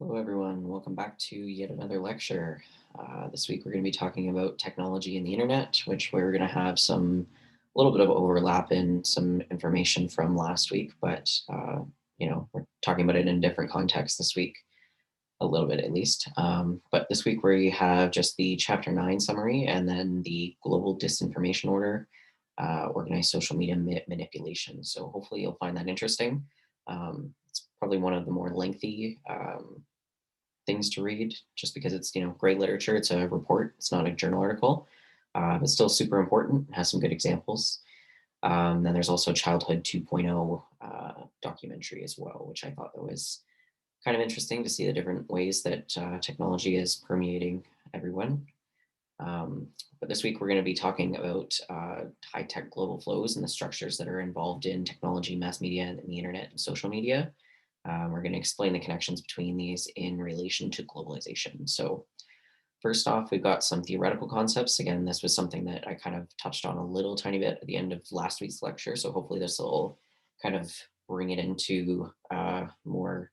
Hello, everyone. Welcome back to yet another lecture. This week, we're going to be talking about technology and the internet, which we're going to have a little bit of overlap in some information from last week, but we're talking about it in a different context this week, a little bit at least. But this week, we have just the Chapter 9 summary and then the Global Disinformation Order, Organized Social Media Manipulation. So hopefully, you'll find that interesting. It's probably one of the more lengthy things to read just because it's great literature. It's a report, it's not a journal article. But still super important. It has some good examples. Then there's also Childhood 2.0 documentary as well, which I thought that was kind of interesting to see the different ways that technology is permeating everyone. But this week we're going to be talking about high-tech global flows and the structures that are involved in technology, mass media, and the internet and social media. We're going to explain the connections between these in relation to globalization. So first off, we've got some theoretical concepts. Again, this was something that I kind of touched on a little tiny bit at the end of last week's lecture. So hopefully this will kind of bring it into more,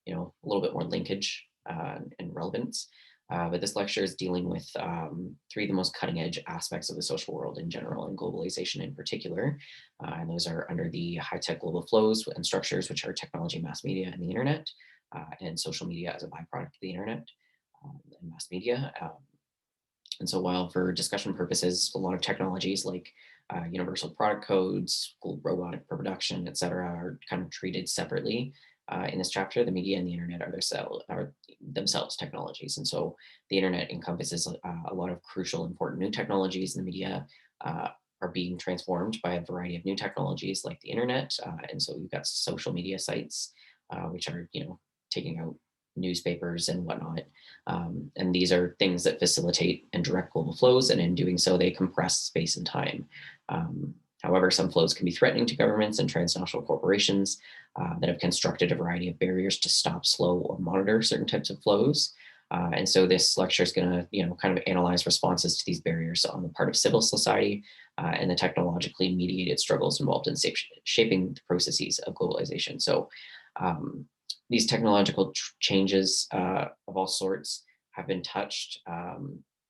a little bit more linkage and relevance. But this lecture is dealing with three of the most cutting edge aspects of the social world in general and globalization in particular. And those are under the high tech global flows and structures, which are technology, mass media, and the internet, and social media as a byproduct of the internet and mass media. And so while for discussion purposes, a lot of technologies like universal product codes, robotic production, et cetera, are kind of treated separately. In this chapter, the media and the internet are themselves technologies. And so the internet encompasses a lot of crucial, important new technologies, and the media are being transformed by a variety of new technologies like the internet. And so you've got social media sites, which are, taking out newspapers and whatnot. And these are things that facilitate and direct global flows. And in doing so, they compress space and time. However, some flows can be threatening to governments and transnational corporations that have constructed a variety of barriers to stop, slow, or monitor certain types of flows. And so this lecture is going to, kind of analyze responses to these barriers on the part of civil society and the technologically mediated struggles involved in shaping the processes of globalization. So these technological changes of all sorts have been touched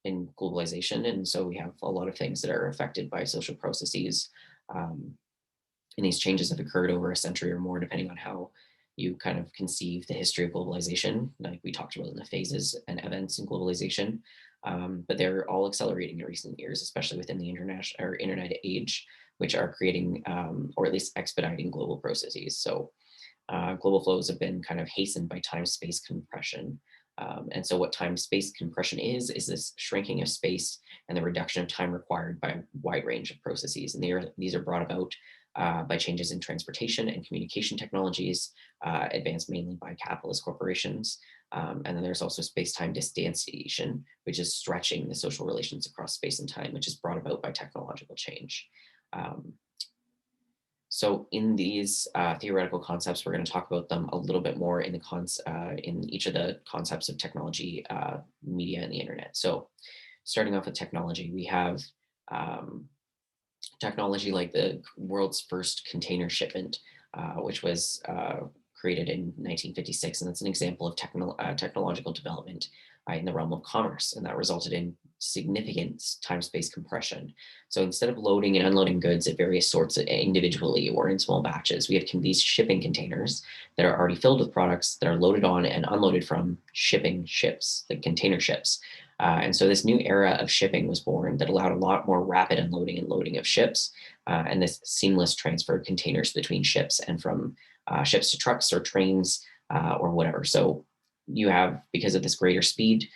in globalization. And so we have a lot of things that are affected by social processes. And these changes have occurred over a century or more, depending on how you kind of conceive the history of globalization, like we talked about in the phases and events in globalization. But they're all accelerating in recent years, especially within the international or internet age, which are creating or at least expediting global processes. So global flows have been kind of hastened by time-space compression. And so what time-space compression is this shrinking of space and the reduction of time required by a wide range of processes. And these are brought about by changes in transportation and communication technologies, advanced mainly by capitalist corporations. And then there's also space-time distanciation, which is stretching the social relations across space and time, which is brought about by technological change. So in these theoretical concepts, we're going to talk about them a little bit more in in each of the concepts of technology, media, and the internet. So starting off with technology, we have technology like the world's first container shipment, which was created in 1956. And that's an example of technological development in the realm of commerce. And that resulted in significant time-space compression. So instead of loading and unloading goods at various sorts individually or in small batches, we have these shipping containers that are already filled with products that are loaded on and unloaded from shipping ships, like container ships. And so this new era of shipping was born that allowed a lot more rapid unloading and loading of ships, and this seamless transfer of containers between ships and from ships to trucks or trains or whatever. So you have, because of this greater speed,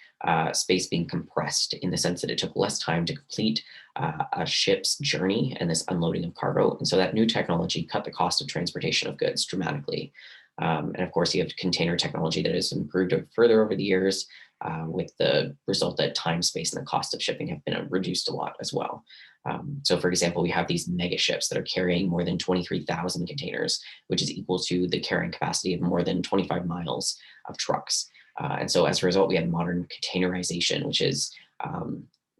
space being compressed in the sense that it took less time to complete a ship's journey and this unloading of cargo. And so that new technology cut the cost of transportation of goods dramatically. And of course, you have container technology that has improved further over the years, with the result that time, space, and the cost of shipping have been reduced a lot as well. So for example, we have these mega ships that are carrying more than 23,000 containers, which is equal to the carrying capacity of more than 25 miles of trucks. And so as a result, we have modern containerization, which is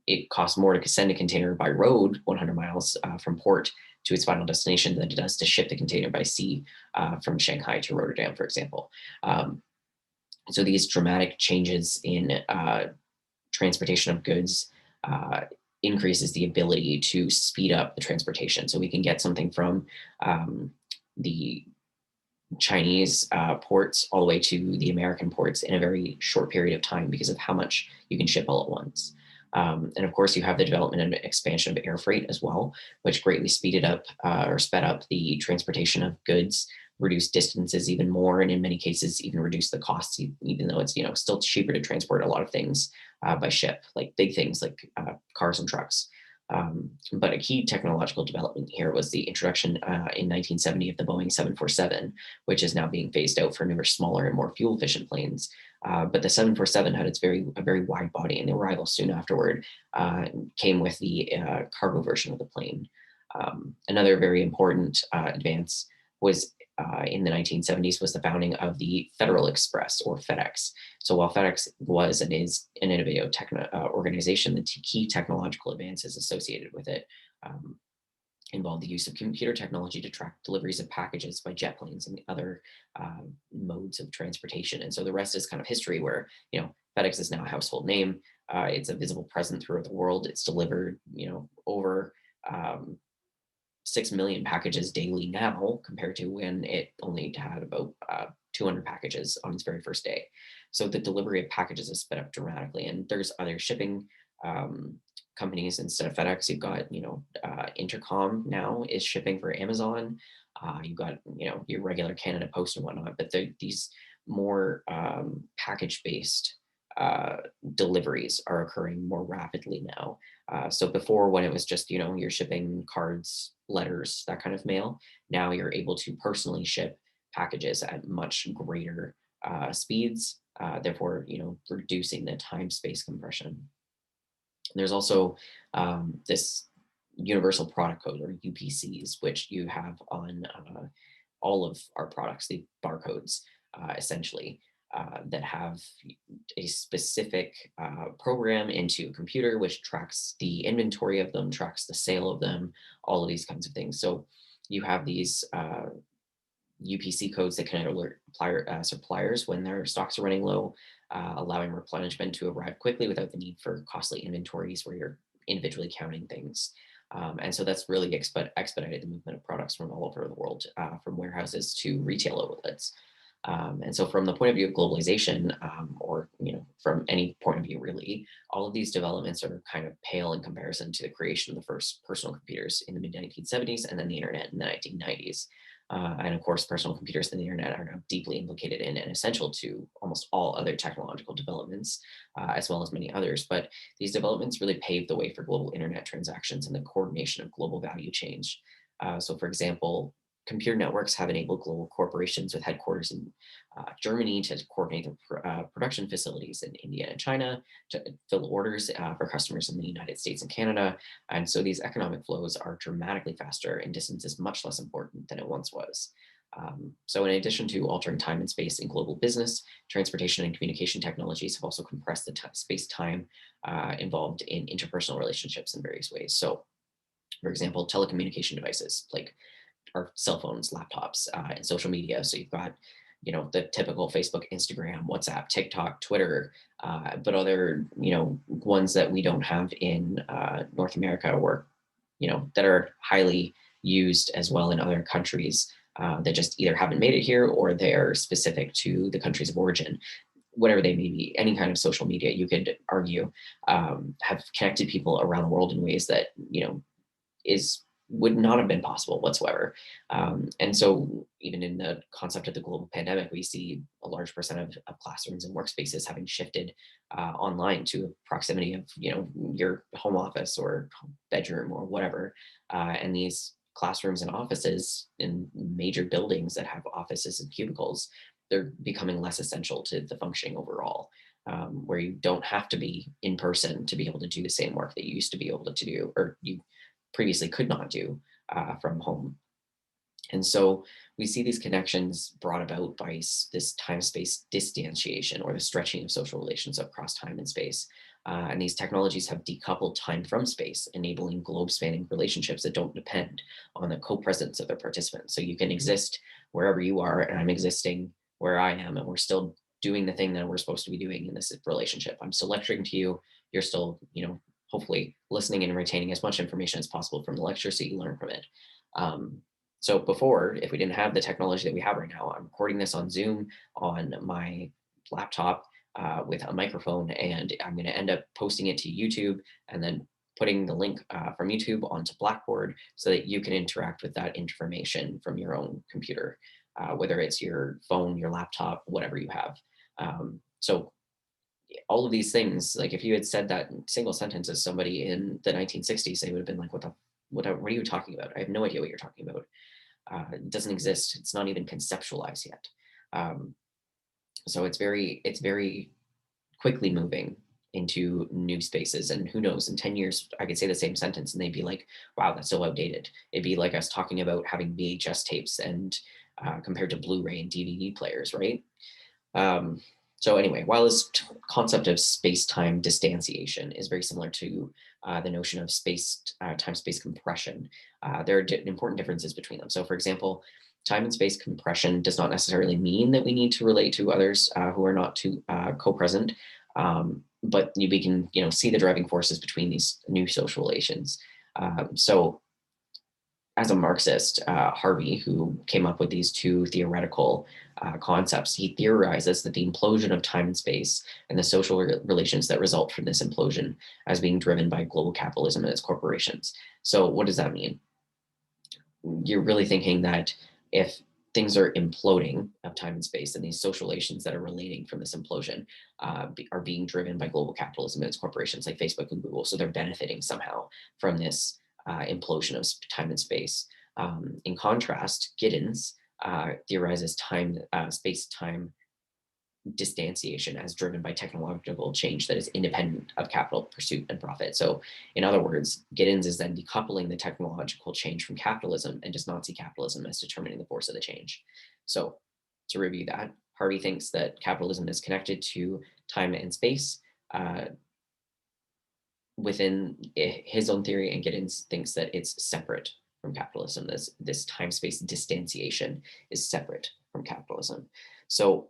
it costs more to send a container by road 100 miles from port to its final destination than it does to ship the container by sea from Shanghai to Rotterdam, for example. So these dramatic changes in transportation of goods uh, increases the ability to speed up the transportation. So we can get something from um, the Chinese ports all the way to the American ports in a very short period of time because of how much you can ship all at once. And of course, you have the development and expansion of air freight as well, which greatly speeded up or sped up the transportation of goods, reduced distances even more, and in many cases, even reduced the costs, even though it's still cheaper to transport a lot of things by ship, like big things like cars and trucks. But a key technological development here was the introduction in 1970 of the Boeing 747, which is now being phased out for newer, smaller, and more fuel efficient planes. But the 747 had a very wide body, and the arrival soon afterward came with the cargo version of the plane. Another very important advance was in the 1970s was the founding of the Federal Express, or FedEx. So while FedEx was and is an innovative organization, the key technological advances associated with it um, involved the use of computer technology to track deliveries of packages by jet planes and other modes of transportation. And so the rest is kind of history where, FedEx is now a household name. It's a visible presence throughout the world. It's delivered, over um, 6 million packages daily now compared to when it only had about 200 packages on its very first day. So the delivery of packages has sped up dramatically. And there's other shipping um, companies instead of FedEx. You've got, Intercom now is shipping for Amazon. You've got, your regular Canada Post and whatnot, but these more package based uh, deliveries are occurring more rapidly now. So before, when it was just you're shipping cards, letters, that kind of mail, now you're able to personally ship packages at much greater speeds. Therefore, reducing the time space compression. There's also this universal product code, or UPCs, which you have on all of our products, the barcodes, essentially, that have a specific program into a computer which tracks the inventory of them, tracks the sale of them, all of these kinds of things. So you have these UPC codes that can alert suppliers when their stocks are running low, allowing replenishment to arrive quickly without the need for costly inventories where you're individually counting things. And so that's really expedited the movement of products from all over the world, from warehouses to retail outlets. And so, from the point of view of globalization, or from any point of view, really, all of these developments are kind of pale in comparison to the creation of the first personal computers in the mid 1970s, and then the internet in the 1990s. And of course, personal computers and the internet are now deeply implicated in and essential to almost all other technological developments, as well as many others. But these developments really paved the way for global internet transactions and the coordination of global value change. So, for example, computer networks have enabled global corporations with headquarters in Germany to coordinate their production facilities in India and China, to fill orders for customers in the United States and Canada. And so these economic flows are dramatically faster and distance is much less important than it once was. So, in addition to altering time and space in global business, transportation and communication technologies have also compressed the space time involved in interpersonal relationships in various ways. So, for example, telecommunication devices like our cell phones, laptops, and social media. So you've got, the typical Facebook, Instagram, WhatsApp, TikTok, Twitter, but other, ones that we don't have in North America, or, that are highly used as well in other countries that just either haven't made it here or they're specific to the countries of origin. Whatever they may be, any kind of social media, you could argue, have connected people around the world in ways that, is would not have been possible whatsoever. And so, even in the concept of the global pandemic, we see a large percent of classrooms and workspaces having shifted online to proximity of your home office or bedroom or whatever. And these classrooms and offices in major buildings that have offices and cubicles, they're becoming less essential to the functioning overall. Where you don't have to be in person to be able to do the same work that you used to be able to do, or you previously could not do from home. And so we see these connections brought about by this time space distantiation, or the stretching of social relations across time and space. And these technologies have decoupled time from space, enabling globe spanning relationships that don't depend on the co presence of their participants. So you can exist wherever you are, and I'm existing where I am, and we're still doing the thing that we're supposed to be doing in this relationship. I'm still lecturing to you. You're still, hopefully listening and retaining as much information as possible from the lecture so you learn from it. Um, so before, if we didn't have the technology that we have right now, I'm recording this on Zoom on my laptop with a microphone, and I'm going to end up posting it to YouTube and then putting the link from YouTube onto Blackboard so that you can interact with that information from your own computer, whether it's your phone, your laptop, whatever you have. So all of these things, like if you had said that single sentence as somebody in the 1960s, they would have been like, what are you talking about? I have no idea what you're talking about. It doesn't exist. It's not even conceptualized yet. Um, so it's very quickly moving into new spaces. And who knows, in 10 years, I could say the same sentence and they'd be like, wow, that's so outdated. It'd be like us talking about having VHS tapes and compared to Blu-ray and DVD players, right? Um, so anyway, while this concept of space-time distanciation is very similar to the notion of time-space compression, there are important differences between them. So for example, time and space compression does not necessarily mean that we need to relate to others who are not co-present, but we can see the driving forces between these new social relations. So as a Marxist, Harvey, who came up with these two theoretical concepts, he theorizes that the implosion of time and space and the social relations that result from this implosion as being driven by global capitalism and its corporations. So what does that mean? You're really thinking that if things are imploding of time and space and these social relations that are relating from this implosion are being driven by global capitalism and its corporations like Facebook and Google, so they're benefiting somehow from this implosion of time and space. In contrast, Giddens theorizes space-time distanciation as driven by technological change that is independent of capital pursuit and profit. So, in other words, Giddens is then decoupling the technological change from capitalism and does not see capitalism as determining the force of the change. So, to review that, Harvey thinks that capitalism is connected to time and space within his own theory, and Giddens thinks that it's separate from capitalism. This time space distanciation is separate from capitalism. So,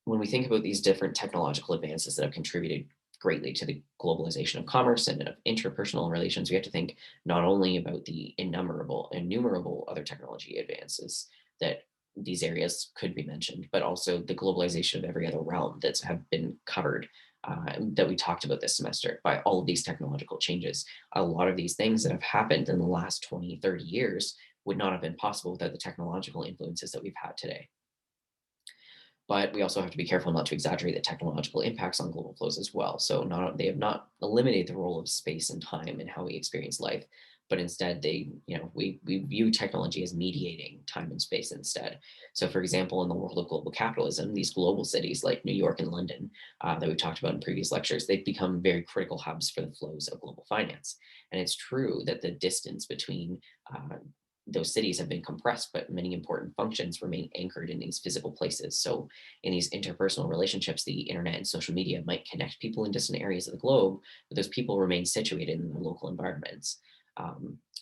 when we think about these different technological advances that have contributed greatly to the globalization of commerce and of interpersonal relations, we have to think not only about the innumerable other technology advances that these areas could be mentioned, but also the globalization of every other realm that's have been covered that we talked about this semester by all of these technological changes. A lot of these things that have happened in the last 20, 30 years would not have been possible without the technological influences that we've had today. But we also have to be careful not to exaggerate the technological impacts on global flows as well. So they have not eliminated the role of space and time in how we experience life, but instead we view technology as mediating time and space instead. So for example, in the world of global capitalism, these global cities like New York and London that we've talked about in previous lectures, they've become very critical hubs for the flows of global finance. And it's true that the distance between those cities have been compressed, but many important functions remain anchored in these physical places. So, in these interpersonal relationships, the internet and social media might connect people in distant areas of the globe, but those people remain situated in their local environments.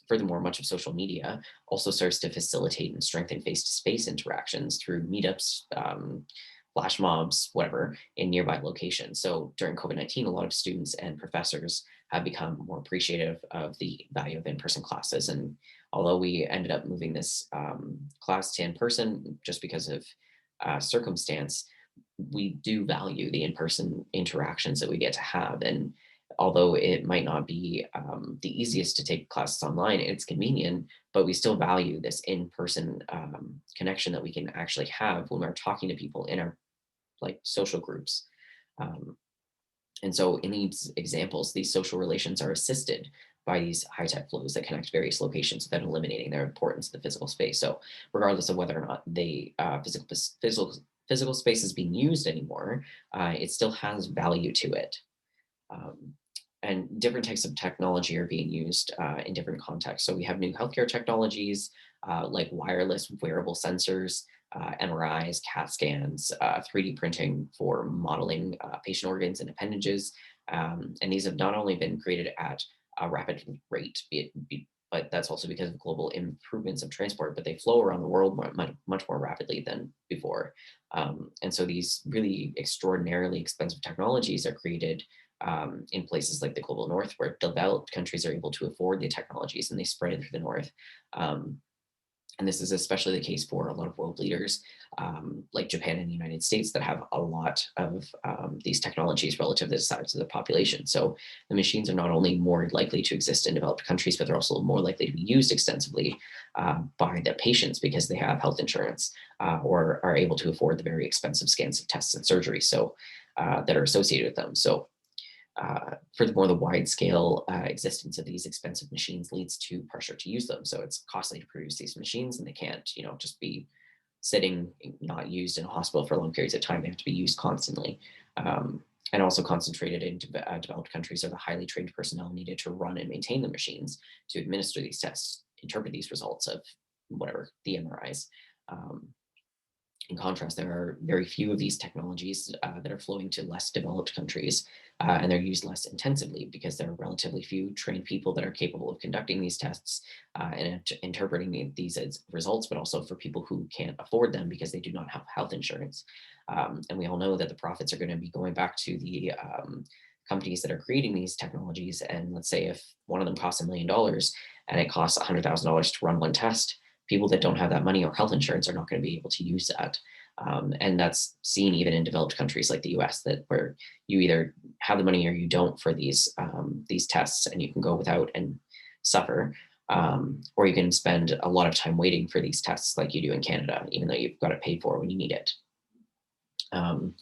Furthermore, much of social media also serves to facilitate and strengthen face to space interactions through meetups, flash mobs, whatever, in nearby locations. So, during COVID-19, a lot of students and professors have become more appreciative of the value of in person classes. And although we ended up moving this class to in person just because of circumstance, we do value the in person interactions that we get to have. And although it might not be the easiest to take classes online, it's convenient, but we still value this in person connection that we can actually have when we're talking to people in our like social groups. Um, and so in these examples, these social relations are assisted by these high-tech flows that connect various locations without eliminating their importance to the physical space. So regardless of whether or not they physical space is being used anymore, it still has value to it. Um, and different types of technology are being used in different contexts. So we have new healthcare technologies like wireless wearable sensors, MRIs, CAT scans, 3D printing for modeling patient organs and appendages. And these have not only been created at a rapid rate, but that's also because of global improvements of transport, but they flow around the world much more rapidly than before. And so these really extraordinarily expensive technologies are created in places like the global north, where developed countries are able to afford the technologies and they spread it through the north. Um, and this is especially the case for a lot of world leaders like Japan and the United States that have a lot of these technologies relative to the size of the population. So the machines are not only more likely to exist in developed countries, but they're also more likely to be used extensively by the patients because they have health insurance or are able to afford the very expensive scans of tests and surgery that are associated with them. So furthermore, the wide scale existence of these expensive machines leads to pressure to use them. So it's costly to produce these machines, and they can't, just be sitting not used in a hospital for long periods of time. They have to be used constantly. And also concentrated in developed countries are the highly trained personnel needed to run and maintain the machines to administer these tests, interpret these results of whatever the MRIs. Um, in contrast, there are very few of these technologies that are flowing to less developed countries, and they're used less intensively because there are relatively few trained people that are capable of conducting these tests and interpreting these as results, but also for people who can't afford them because they do not have health insurance. And we all know that the profits are going to be going back to the companies that are creating these technologies. And let's say if one of them costs $1 million and it costs $100,000 to run one test, people that don't have that money or health insurance are not going to be able to use that. And that's seen even in developed countries like the US, that where you either have the money or you don't for these tests, and you can go without and suffer, or you can spend a lot of time waiting for these tests like you do in Canada, even though you've got it paid for when you need it. Um,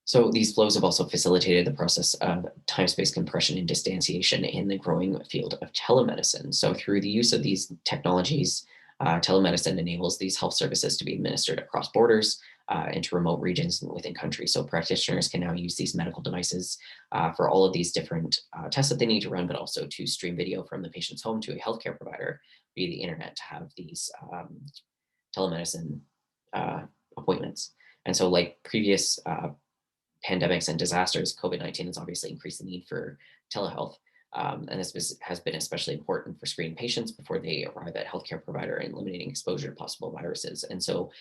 so these flows have also facilitated the process of time-space compression and distanciation in the growing field of telemedicine. So through the use of these technologies, telemedicine enables these health services to be administered across borders into remote regions and within countries. So practitioners can now use these medical devices for all of these different tests that they need to run, but also to stream video from the patient's home to a healthcare provider via the internet to have these telemedicine uh, appointments. And so like previous pandemics and disasters, COVID-19 has obviously increased the need for telehealth. And has been especially important for screening patients before they arrive at healthcare provider and eliminating exposure to possible viruses. And so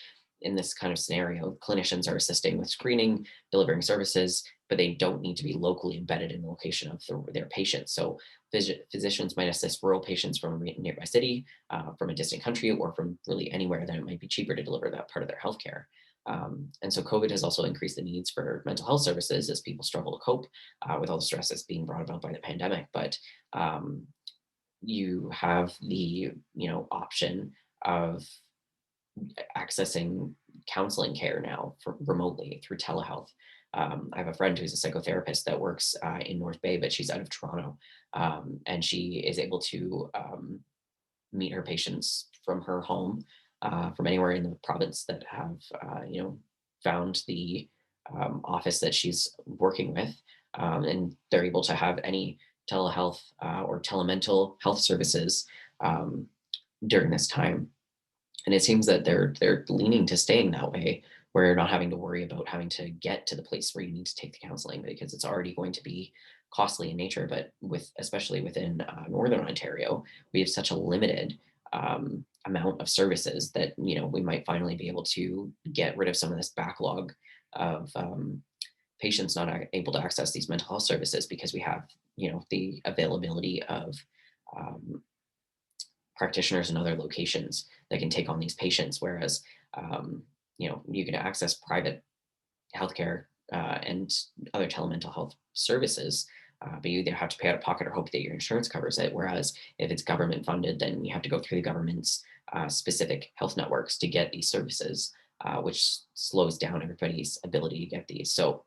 in this kind of scenario, clinicians are assisting with screening, delivering services, but they don't need to be locally embedded in the location of their patients. So physicians might assist rural patients from a nearby city, from a distant country, or from really anywhere that it might be cheaper to deliver that part of their healthcare. And so COVID has also increased the needs for mental health services as people struggle to cope with all the stress that's being brought about by the pandemic. But you have the option of accessing counseling care now remotely through telehealth. I have a friend who's a psychotherapist that works in North Bay, but she's out of Toronto, and she is able to meet her patients from her home, from anywhere in the province that have, found the office that she's working with, and they're able to have any telehealth or telemental health services um, during this time. And it seems that they're leaning to staying that way, where you're not having to worry about having to get to the place where you need to take the counseling because it's already going to be costly in nature. But especially within Northern Ontario, we have such a limited amount of services that we might finally be able to get rid of some of this backlog of patients not able to access these mental health services because we have the availability of um, practitioners in other locations that can take on these patients, whereas you can access private healthcare and other telemental health services, but you either have to pay out of pocket or hope that your insurance covers it. Whereas if it's government funded, then you have to go through the government's specific health networks to get these services, which slows down everybody's ability to get these. So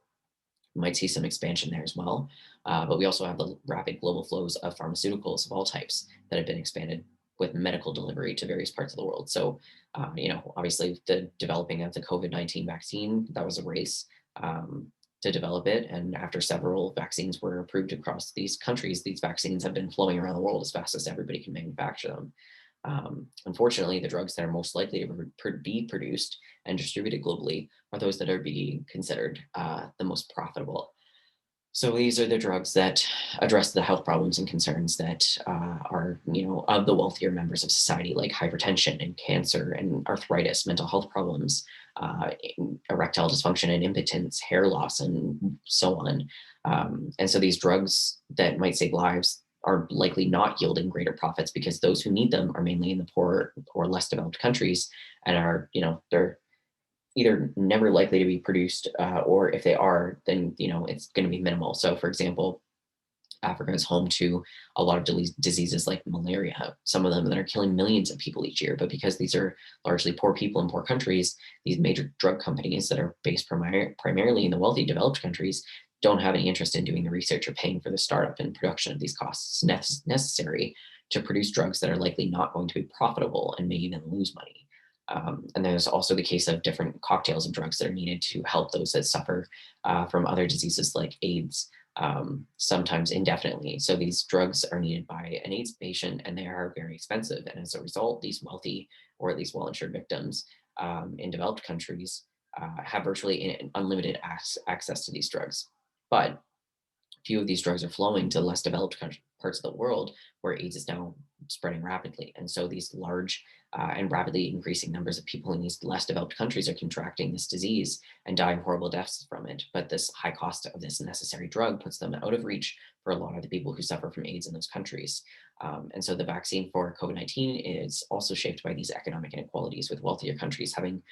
we might see some expansion there as well. But we also have the rapid global flows of pharmaceuticals of all types that have been expanded with medical delivery to various parts of the world. So, obviously, the developing of the COVID-19 vaccine, that was a race to develop it. And after several vaccines were approved across these countries, these vaccines have been flowing around the world as fast as everybody can manufacture them. Unfortunately, the drugs that are most likely to be produced and distributed globally are those that are being considered the most profitable. So these are the drugs that address the health problems and concerns that are, of the wealthier members of society, like hypertension and cancer and arthritis, mental health problems, erectile dysfunction and impotence, hair loss, and so on. And so these drugs that might save lives are likely not yielding greater profits because those who need them are mainly in the poor or less developed countries and are, they're either never likely to be produced, or if they are, then it's going to be minimal. So, for example, Africa is home to a lot of diseases like malaria, some of them that are killing millions of people each year. But because these are largely poor people in poor countries, these major drug companies that are based primarily in the wealthy developed countries don't have any interest in doing the research or paying for the startup and production of these costs necessary to produce drugs that are likely not going to be profitable and may even lose money. And there's also the case of different cocktails of drugs that are needed to help those that suffer from other diseases like AIDS, sometimes indefinitely. So these drugs are needed by an AIDS patient and they are very expensive. And as a result, these wealthy or at least well insured victims in developed countries have virtually unlimited access to these drugs. But few of these drugs are flowing to less developed parts of the world where AIDS is now spreading rapidly. And so these large and rapidly increasing numbers of people in these less developed countries are contracting this disease and dying horrible deaths from it. But this high cost of this necessary drug puts them out of reach for a lot of the people who suffer from AIDS in those countries. And so the vaccine for COVID-19 is also shaped by these economic inequalities, with wealthier countries having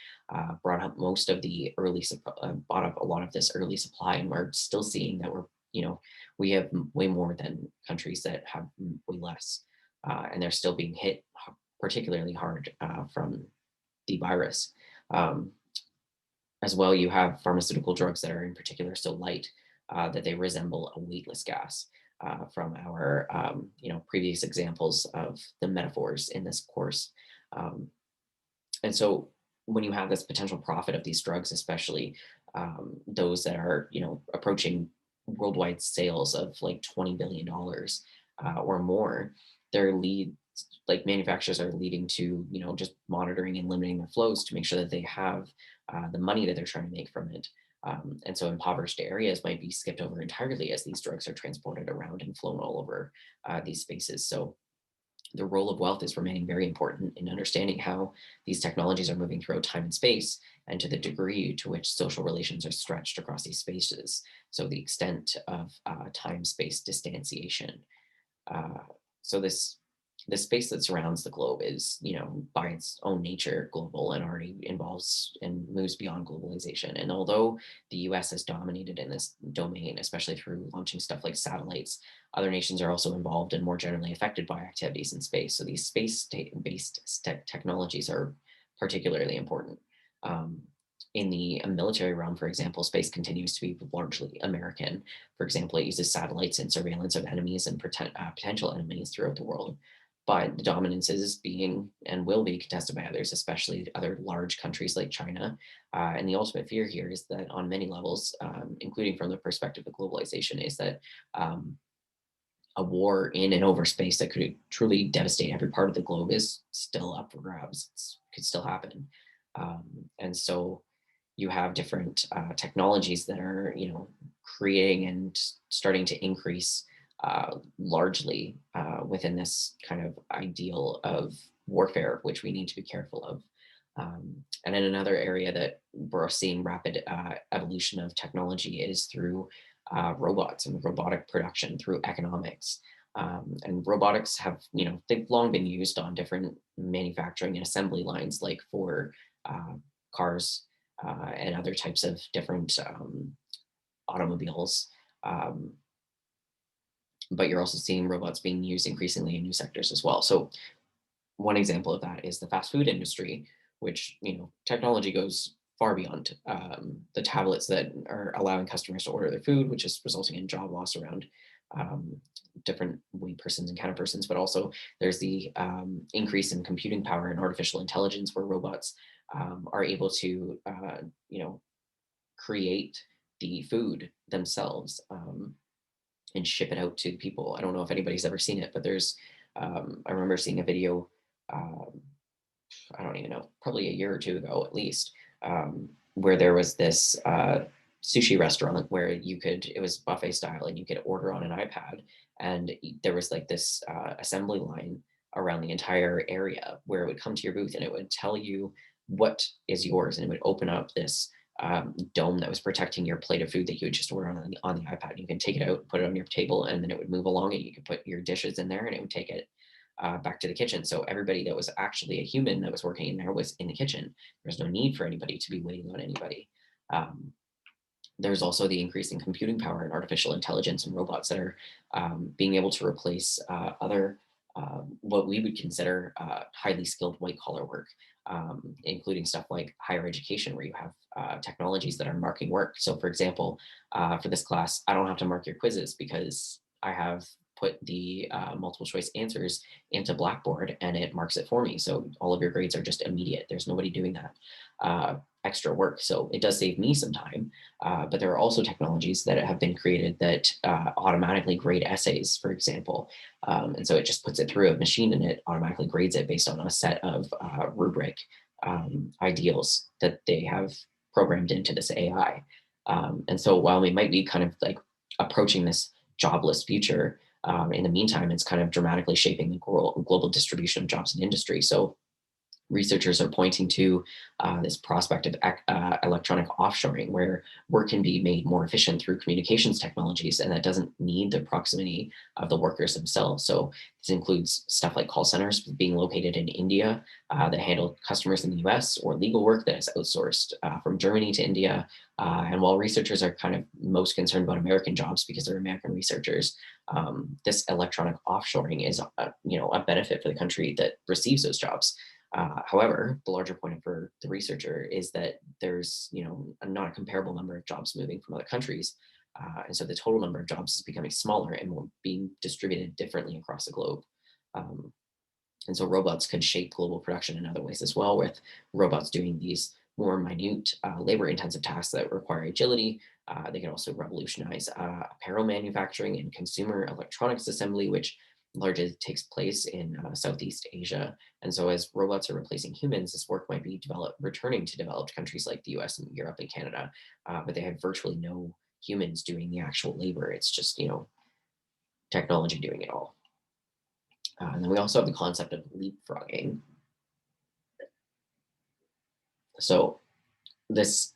brought up most of the bought up a lot of this early supply. And we're still seeing that we have way more than countries that have way less, and they're still being hit particularly hard from the virus. Um, as well, you have pharmaceutical drugs that are in particular so light that they resemble a weightless gas. From our previous examples of the metaphors in this course. Um, and so when you have this potential profit of these drugs, especially those that are approaching worldwide sales of like $20 billion or more, their lead like manufacturers are leading to just monitoring and limiting their flows to make sure that they have the money that they're trying to make from it. And so impoverished areas might be skipped over entirely as these drugs are transported around and flown all over these spaces. So the role of wealth is remaining very important in understanding how these technologies are moving throughout time and space, and to the degree to which social relations are stretched across these spaces. So the extent of time-space distanciation. Uh, so this space that surrounds the globe is, by its own nature, global and already involves and moves beyond globalization. And although the US has dominated in this domain, especially through launching stuff like satellites, other nations are also involved and more generally affected by activities in space. So these space-based technologies are particularly important. Um, in the military realm, for example, space continues to be largely American. For example, it uses satellites and surveillance of enemies and potential enemies throughout the world. But the dominance is being and will be contested by others, especially other large countries like China. And the ultimate fear here is that on many levels, including from the perspective of globalization, is that a war in and over space that could truly devastate every part of the globe is still up for grabs. Could still happen. And so you have different technologies that are, creating and starting to increase largely within this kind of ideal of warfare, which we need to be careful of. And in another area that we're seeing rapid evolution of technology is through robots and robotic production through economics. And robotics have, they've long been used on different manufacturing and assembly lines, like for cars and other types of different automobiles. Um, but you're also seeing robots being used increasingly in new sectors as well. So one example of that is the fast food industry, which technology goes far beyond the tablets that are allowing customers to order their food, which is resulting in job loss around um, different weight persons and counter persons. But also there's the increase in computing power and artificial intelligence, where robots are able to create the food themselves and ship it out to people. I don't know if anybody's ever seen it, but I remember seeing a video. Um, I don't even know, probably a year or two ago at least, where there was this. sushi restaurant where it was buffet style and you could order on an iPad. And there was like this assembly line around the entire area where it would come to your booth and it would tell you what is yours. And it would open up this dome that was protecting your plate of food that you would just order on the iPad. You can take it out, put it on your table, and then it would move along and you could put your dishes in there and it would take it back to the kitchen. So everybody that was actually a human that was working in there was in the kitchen. There's no need for anybody to be waiting on anybody. Um, there's also the increasing computing power and artificial intelligence and robots that are being able to replace other what we would consider highly skilled white collar work, including stuff like higher education, where you have technologies that are marking work. So, for example, for this class, I don't have to mark your quizzes because I have put the multiple choice answers into Blackboard and it marks it for me. So all of your grades are just immediate. There's nobody doing that extra work. So it does save me some time. But there are also technologies that have been created that automatically grade essays, for example. And so it just puts it through a machine and it automatically grades it based on a set of rubric ideals that they have programmed into this AI. And so while we might be kind of like approaching this jobless future, in the meantime, it's kind of dramatically shaping the global distribution of jobs in industry. So researchers are pointing to this prospect of electronic offshoring, where work can be made more efficient through communications technologies, and that doesn't need the proximity of the workers themselves. So this includes stuff like call centers being located in India that handle customers in the US, or legal work that is outsourced from Germany to India. And while researchers are kind of most concerned about American jobs because they're American researchers, this electronic offshoring is a benefit for the country that receives those jobs. However, the larger point for the researcher is that there's, not a comparable number of jobs moving from other countries, and so the total number of jobs is becoming smaller and being distributed differently across the globe. Um, and so robots could shape global production in other ways as well, with robots doing these more minute, labor intensive tasks that require agility. They can also revolutionize apparel manufacturing and consumer electronics assembly, which largely takes place in Southeast Asia. And so, as robots are replacing humans, this work might be returning to developed countries like the US and Europe and Canada, but they have virtually no humans doing the actual labor. It's just, technology doing it all. And then we also have the concept of leapfrogging. So, this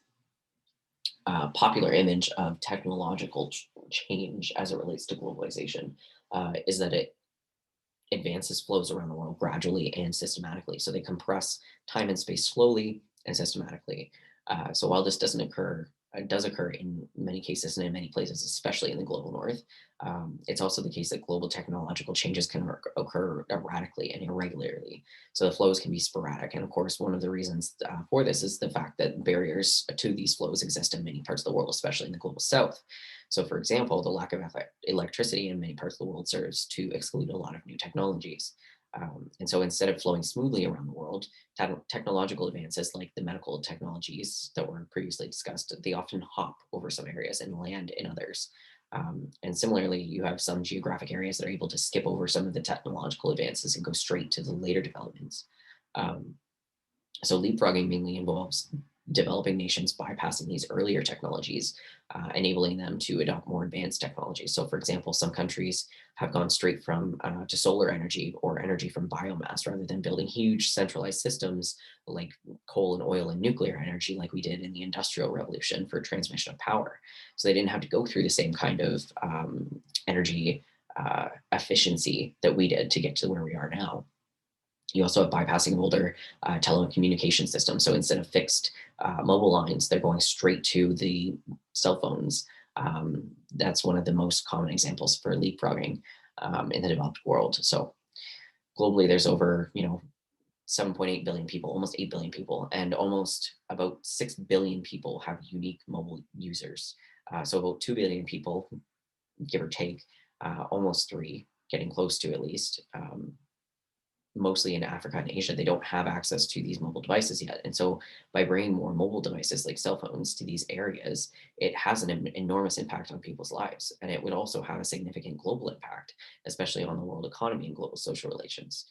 popular image of technological change as it relates to globalization is that it advances flows around the world gradually and systematically. So they compress time and space slowly and systematically. So while this doesn't occur, it does occur in many cases and in many places, especially in the global north. It's also the case that global technological changes can occur erratically and irregularly. So the flows can be sporadic. And of course, one of the reasons for this is the fact that barriers to these flows exist in many parts of the world, especially in the global south. So, for example, the lack of electricity in many parts of the world serves to exclude a lot of new technologies. And so instead of flowing smoothly around the world, technological advances like the medical technologies that were previously discussed, they often hop over some areas and land in others. And similarly, you have some geographic areas that are able to skip over some of the technological advances and go straight to the later developments. Um, so leapfrogging mainly involves developing nations bypassing these earlier technologies, enabling them to adopt more advanced technologies. So, for example, some countries have gone straight from to solar energy or energy from biomass rather than building huge centralized systems like coal and oil and nuclear energy, like we did in the Industrial Revolution for transmission of power. So they didn't have to go through the same kind of energy efficiency that we did to get to where we are now. You also have bypassing of older telecommunication systems. So instead of fixed mobile lines, they're going straight to the cell phones. That's one of the most common examples for leapfrogging in the developed world. So globally, there's over 7.8 billion people, almost 8 billion people, and almost about 6 billion people have unique mobile users. So about 2 billion people, give or take, almost three, getting close to at least. Mostly in Africa and Asia, they don't have access to these mobile devices yet. And so by bringing more mobile devices like cell phones to these areas, it has an enormous impact on people's lives. And it would also have a significant global impact, especially on the world economy and global social relations.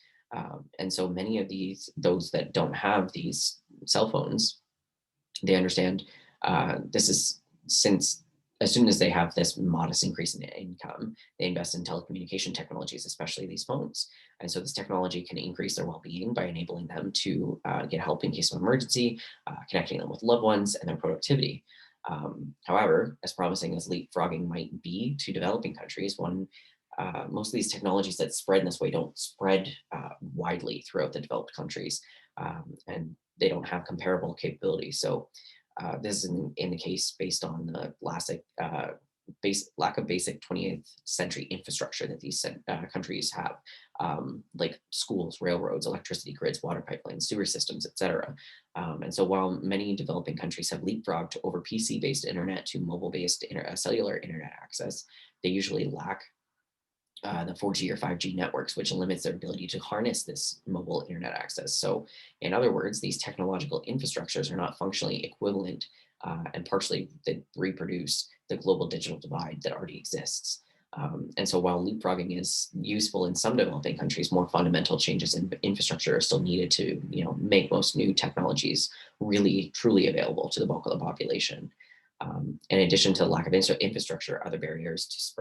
And so many of those that don't have these cell phones, they understand this is since as soon as they have this modest increase in income, they invest in telecommunication technologies, especially these phones. And so this technology can increase their well-being by enabling them to get help in case of emergency, connecting them with loved ones, and their productivity. However, as promising as leapfrogging might be to developing countries, most of these technologies that spread in this way don't spread widely throughout the developed countries, and they don't have comparable capabilities. So this is in the case based on the lack of basic 20th century infrastructure that these countries have, like schools, railroads, electricity grids, water pipelines, sewer systems, etc. And so while many developing countries have leapfrogged over PC-based internet to mobile-based cellular internet access, they usually lack the 4G or 5G networks, which limits their ability to harness this mobile internet access. So, in other words, these technological infrastructures are not functionally equivalent and partially they reproduce the global digital divide that already exists. And so, while leapfrogging is useful in some developing countries, more fundamental changes in infrastructure are still needed to, make most new technologies really truly available to the bulk of the population. In addition to lack of infrastructure, other barriers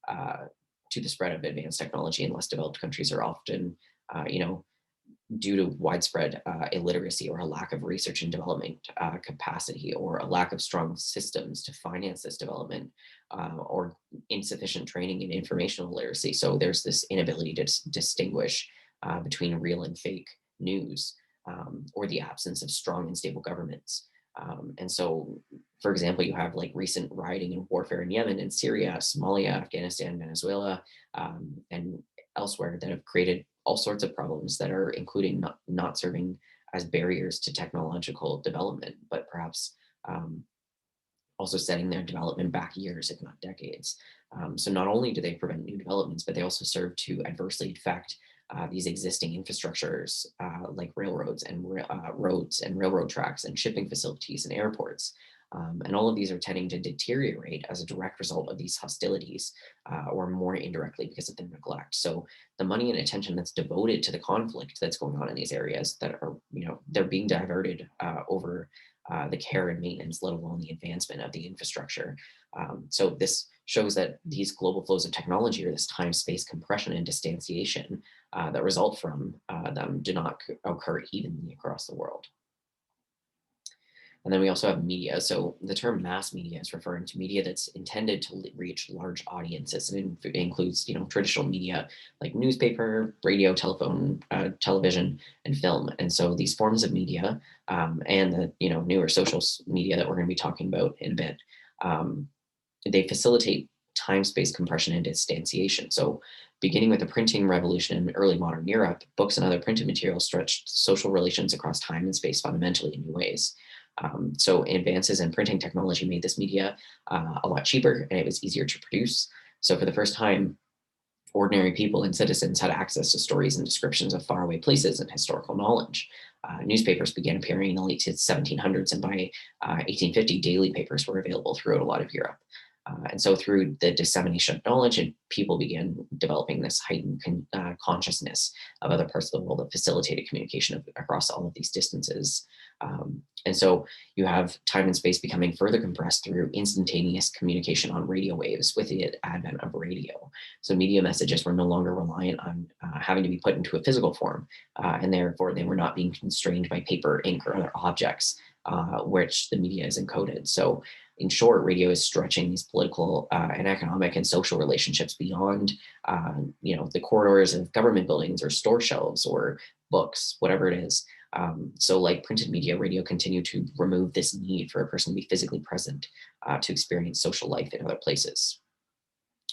uh, to the spread of advanced technology in less developed countries are often, due to widespread illiteracy or a lack of research and development capacity or a lack of strong systems to finance this development or insufficient training in informational literacy. So there's this inability to distinguish between real and fake news or the absence of strong and stable governments. And so, for example, you have like recent rioting and warfare in Yemen and Syria, Somalia, Afghanistan, Venezuela, and elsewhere that have created all sorts of problems that are including not serving as barriers to technological development, but perhaps um, also setting their development back years, if not decades. So not only do they prevent new developments, but they also serve to adversely affect these existing infrastructures like railroads and roads and railroad tracks and shipping facilities and airports. And all of these are tending to deteriorate as a direct result of these hostilities or more indirectly because of their neglect. So the money and attention that's devoted to the conflict that's going on in these areas that are, they're being diverted over the care and maintenance, let alone the advancement of the infrastructure. So this shows that these global flows of technology or this time-space compression and distanciation that result from them do not occur evenly across the world. And then we also have media. So the term mass media is referring to media that's intended to reach large audiences, and it includes, traditional media like newspaper, radio, telephone, television, and film. And so these forms of media and the, newer social media that we're going to be talking about in a bit, um, they facilitate time-space compression and distanciation. So beginning with the printing revolution in early modern Europe, books and other printed materials stretched social relations across time and space fundamentally in new ways. So advances in printing technology made this media a lot cheaper and it was easier to produce. So for the first time, ordinary people and citizens had access to stories and descriptions of faraway places and historical knowledge. Newspapers began appearing in the late 1700s, and by 1850, daily papers were available throughout a lot of Europe. And so, through the dissemination of knowledge, and people began developing this heightened consciousness of other parts of the world that facilitated communication across all of these distances. And so, you have time and space becoming further compressed through instantaneous communication on radio waves with the advent of radio. So, media messages were no longer reliant on having to be put into a physical form, and therefore they were not being constrained by paper, ink, or other objects, which the media is encoded. So, in short, radio is stretching these political and economic and social relationships beyond, the corridors of government buildings or store shelves or books, whatever it is. So, like printed media, radio continued to remove this need for a person to be physically present to experience social life in other places.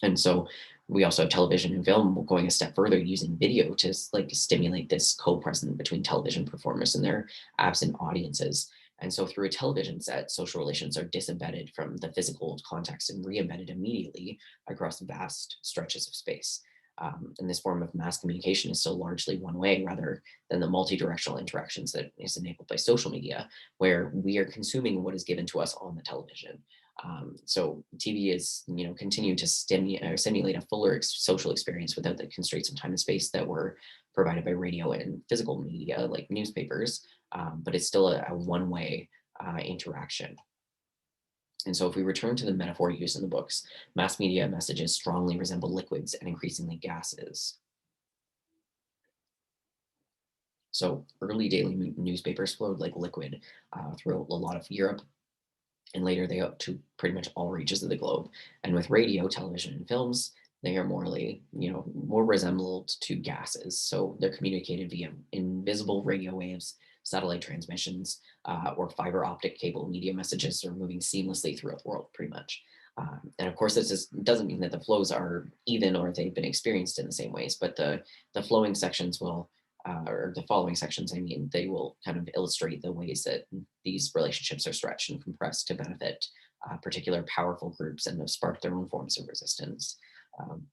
And so we also have television and film going a step further using video to like stimulate this co-present between television performers and their absent audiences. And so through a television set, social relations are disembedded from the physical context and re-embedded immediately across vast stretches of space. And this form of mass communication is still largely one way rather than the multi-directional interactions that is enabled by social media, where we are consuming what is given to us on the television. So TV is, continue to simulate a fuller social experience without the constraints of time and space that were provided by radio and physical media like newspapers, but it's still a one-way interaction. And so, if we return to the metaphor used in the books, mass media messages strongly resemble liquids and increasingly gases. So, early daily newspapers flowed like liquid throughout a lot of Europe, and later they up to pretty much all reaches of the globe. And with radio, television, and films, they are more resembled to gases. So they're communicated via invisible radio waves, satellite transmissions, or fiber optic cable. Media messages are moving seamlessly throughout the world, pretty much. And of course, doesn't mean that the flows are even or they've been experienced in the same ways, but the flowing sections will or the following sections, I mean, they will kind of illustrate the ways that these relationships are stretched and compressed to benefit particular powerful groups and have sparked their own forms of resistance. Um,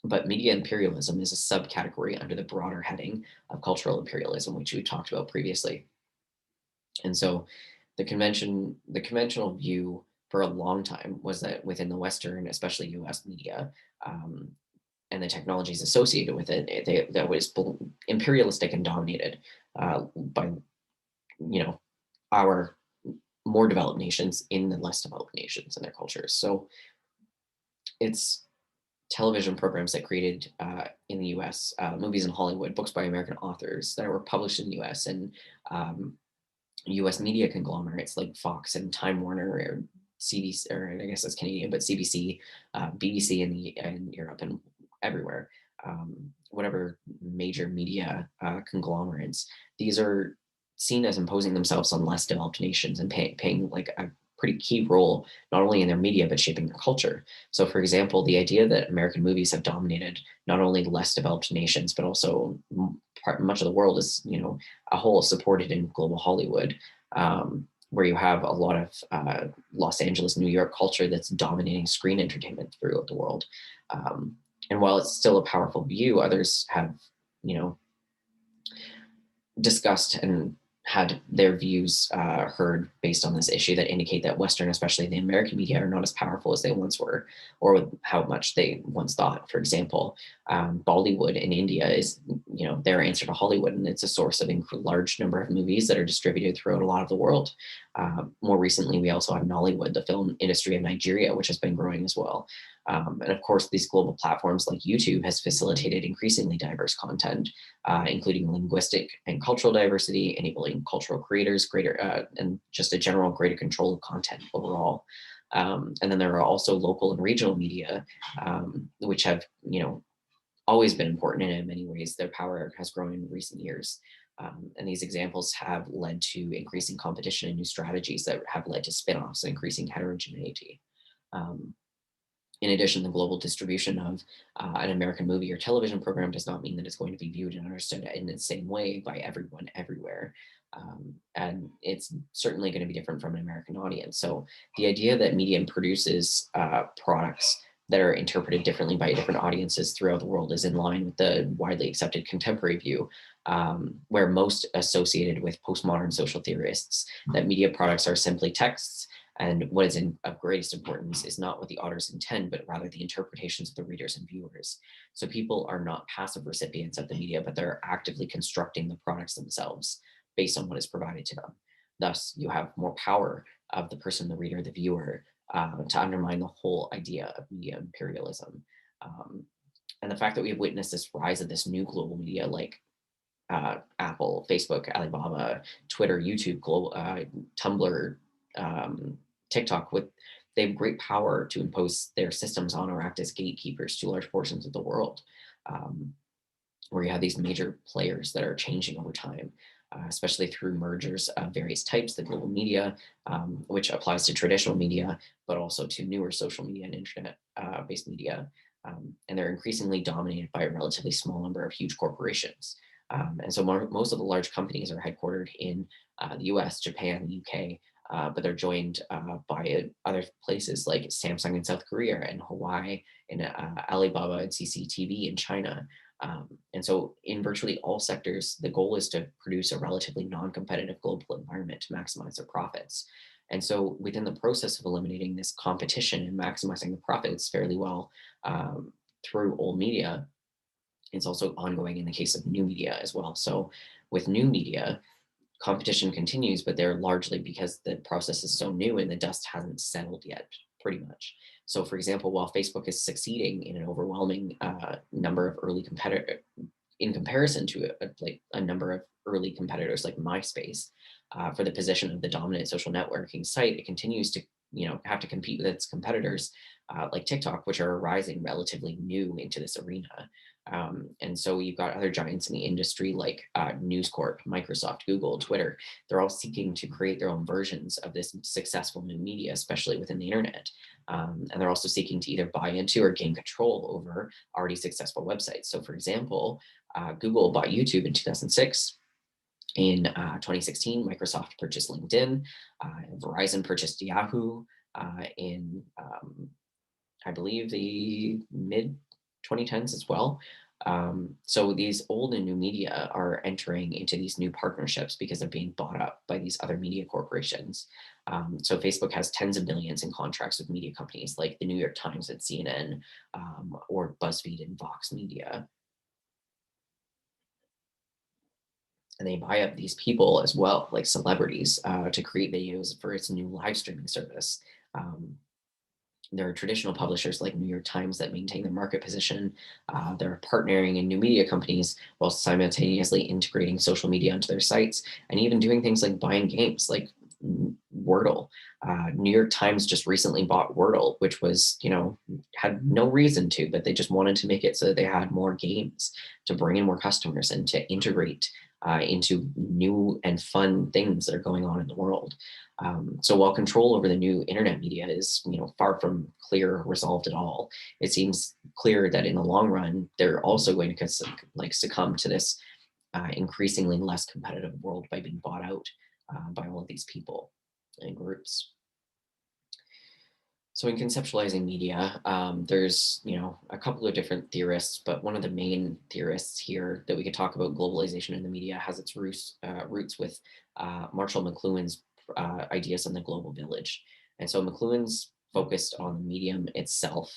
but media imperialism is a subcategory under the broader heading of cultural imperialism, which we talked about previously. And so the conventional view for a long time was that within the Western, especially US media, um, and the technologies associated with it, that was imperialistic and dominated by our more developed nations in the less developed nations and their cultures. So it's television programs that created in the U.S., movies in Hollywood, books by American authors that were published in the U.S. and U.S. media conglomerates like Fox and Time Warner or CBC, or I guess that's Canadian, but CBC, BBC in Europe and everywhere. Whatever major media conglomerates, these are seen as imposing themselves on less developed nations and paying like a pretty key role not only in their media but shaping their culture. So, for example, the idea that American movies have dominated not only less developed nations but also much of the world is a whole supported in global Hollywood, where you have a lot of Los Angeles, New York culture that's dominating screen entertainment throughout the world. Um, and while it's still a powerful view, others have, you know, discussed and had their views heard based on this issue that indicate that Western, especially the American media, are not as powerful as they once were, or how much they once thought. For example, Bollywood in India is, their answer to Hollywood, and it's a source of a large number of movies that are distributed throughout a lot of the world. More recently, we also have Nollywood, the film industry of Nigeria, which has been growing as well. And of course, these global platforms like YouTube has facilitated increasingly diverse content, including linguistic and cultural diversity, enabling cultural creators greater and just a general greater control of content overall. And then there are also local and regional media, which have always been important, and in many ways their power has grown in recent years. And these examples have led to increasing competition and new strategies that have led to spin-offs and increasing heterogeneity. Um, in addition, the global distribution of an American movie or television program does not mean that it's going to be viewed and understood in the same way by everyone everywhere. And it's certainly going to be different from an American audience. So the idea that medium produces products that are interpreted differently by different audiences throughout the world is in line with the widely accepted contemporary view, where most associated with postmodern social theorists that media products are simply texts, and what is of greatest importance is not what the authors intend, but rather the interpretations of the readers and viewers. So people are not passive recipients of the media, but they're actively constructing the products themselves based on what is provided to them. Thus, you have more power of the person, the reader, the viewer, to undermine the whole idea of media imperialism. Um, and the fact that we have witnessed this rise of this new global media like Apple, Facebook, Alibaba, Twitter, YouTube, Tumblr, TikTok, they have great power to impose their systems on or act as gatekeepers to large portions of the world, um, where you have these major players that are changing over time, especially through mergers of various types, the global media, which applies to traditional media, but also to newer social media and internet based media. And they're increasingly dominated by a relatively small number of huge corporations. And so most of the large companies are headquartered in the US, Japan, the UK, but they're joined by other places like Samsung in South Korea and Hawaii and Alibaba and CCTV in China. And so, in virtually all sectors, the goal is to produce a relatively non competitive global environment to maximize their profits. And so, within the process of eliminating this competition and maximizing the profits fairly well through old media, it's also ongoing in the case of new media as well. So, with new media, competition continues, but they're largely because the process is so new and the dust hasn't settled yet, pretty much. So, for example, while Facebook is succeeding in an overwhelming number of early competitor in comparison to like a number of early competitors like MySpace, for the position of the dominant social networking site, it continues to have to compete with its competitors like TikTok, which are rising relatively new into this arena. And so you've got other giants in the industry like News Corp, Microsoft, Google, Twitter. They're all seeking to create their own versions of this successful new media, especially within the internet. And they're also seeking to either buy into or gain control over already successful websites. So, for example, Google bought YouTube in 2006. In 2016, Microsoft purchased LinkedIn. Verizon purchased Yahoo in I believe the mid 2010s as well. So these old and new media are entering into these new partnerships because they're being bought up by these other media corporations. So Facebook has tens of millions in contracts with media companies like the New York Times and CNN, or BuzzFeed and Vox Media. And they buy up these people as well, like celebrities, to create videos for its new live streaming service. Um, there are traditional publishers like New York Times that maintain their market position. They're partnering in new media companies while simultaneously integrating social media onto their sites and even doing things like buying games like Wordle. New York Times just recently bought Wordle, which was, had no reason to, but they just wanted to make it so that they had more games to bring in more customers and to integrate into new and fun things that are going on in the world. So while control over the new internet media is, far from clear or resolved at all, it seems clear that in the long run, they're also going to succumb to this increasingly less competitive world by being bought out by all of these people and groups. So in conceptualizing media, there's a couple of different theorists, but one of the main theorists here that we could talk about globalization in the media has its roots with Marshall McLuhan's ideas on the global village. And so McLuhan's focused on the medium itself.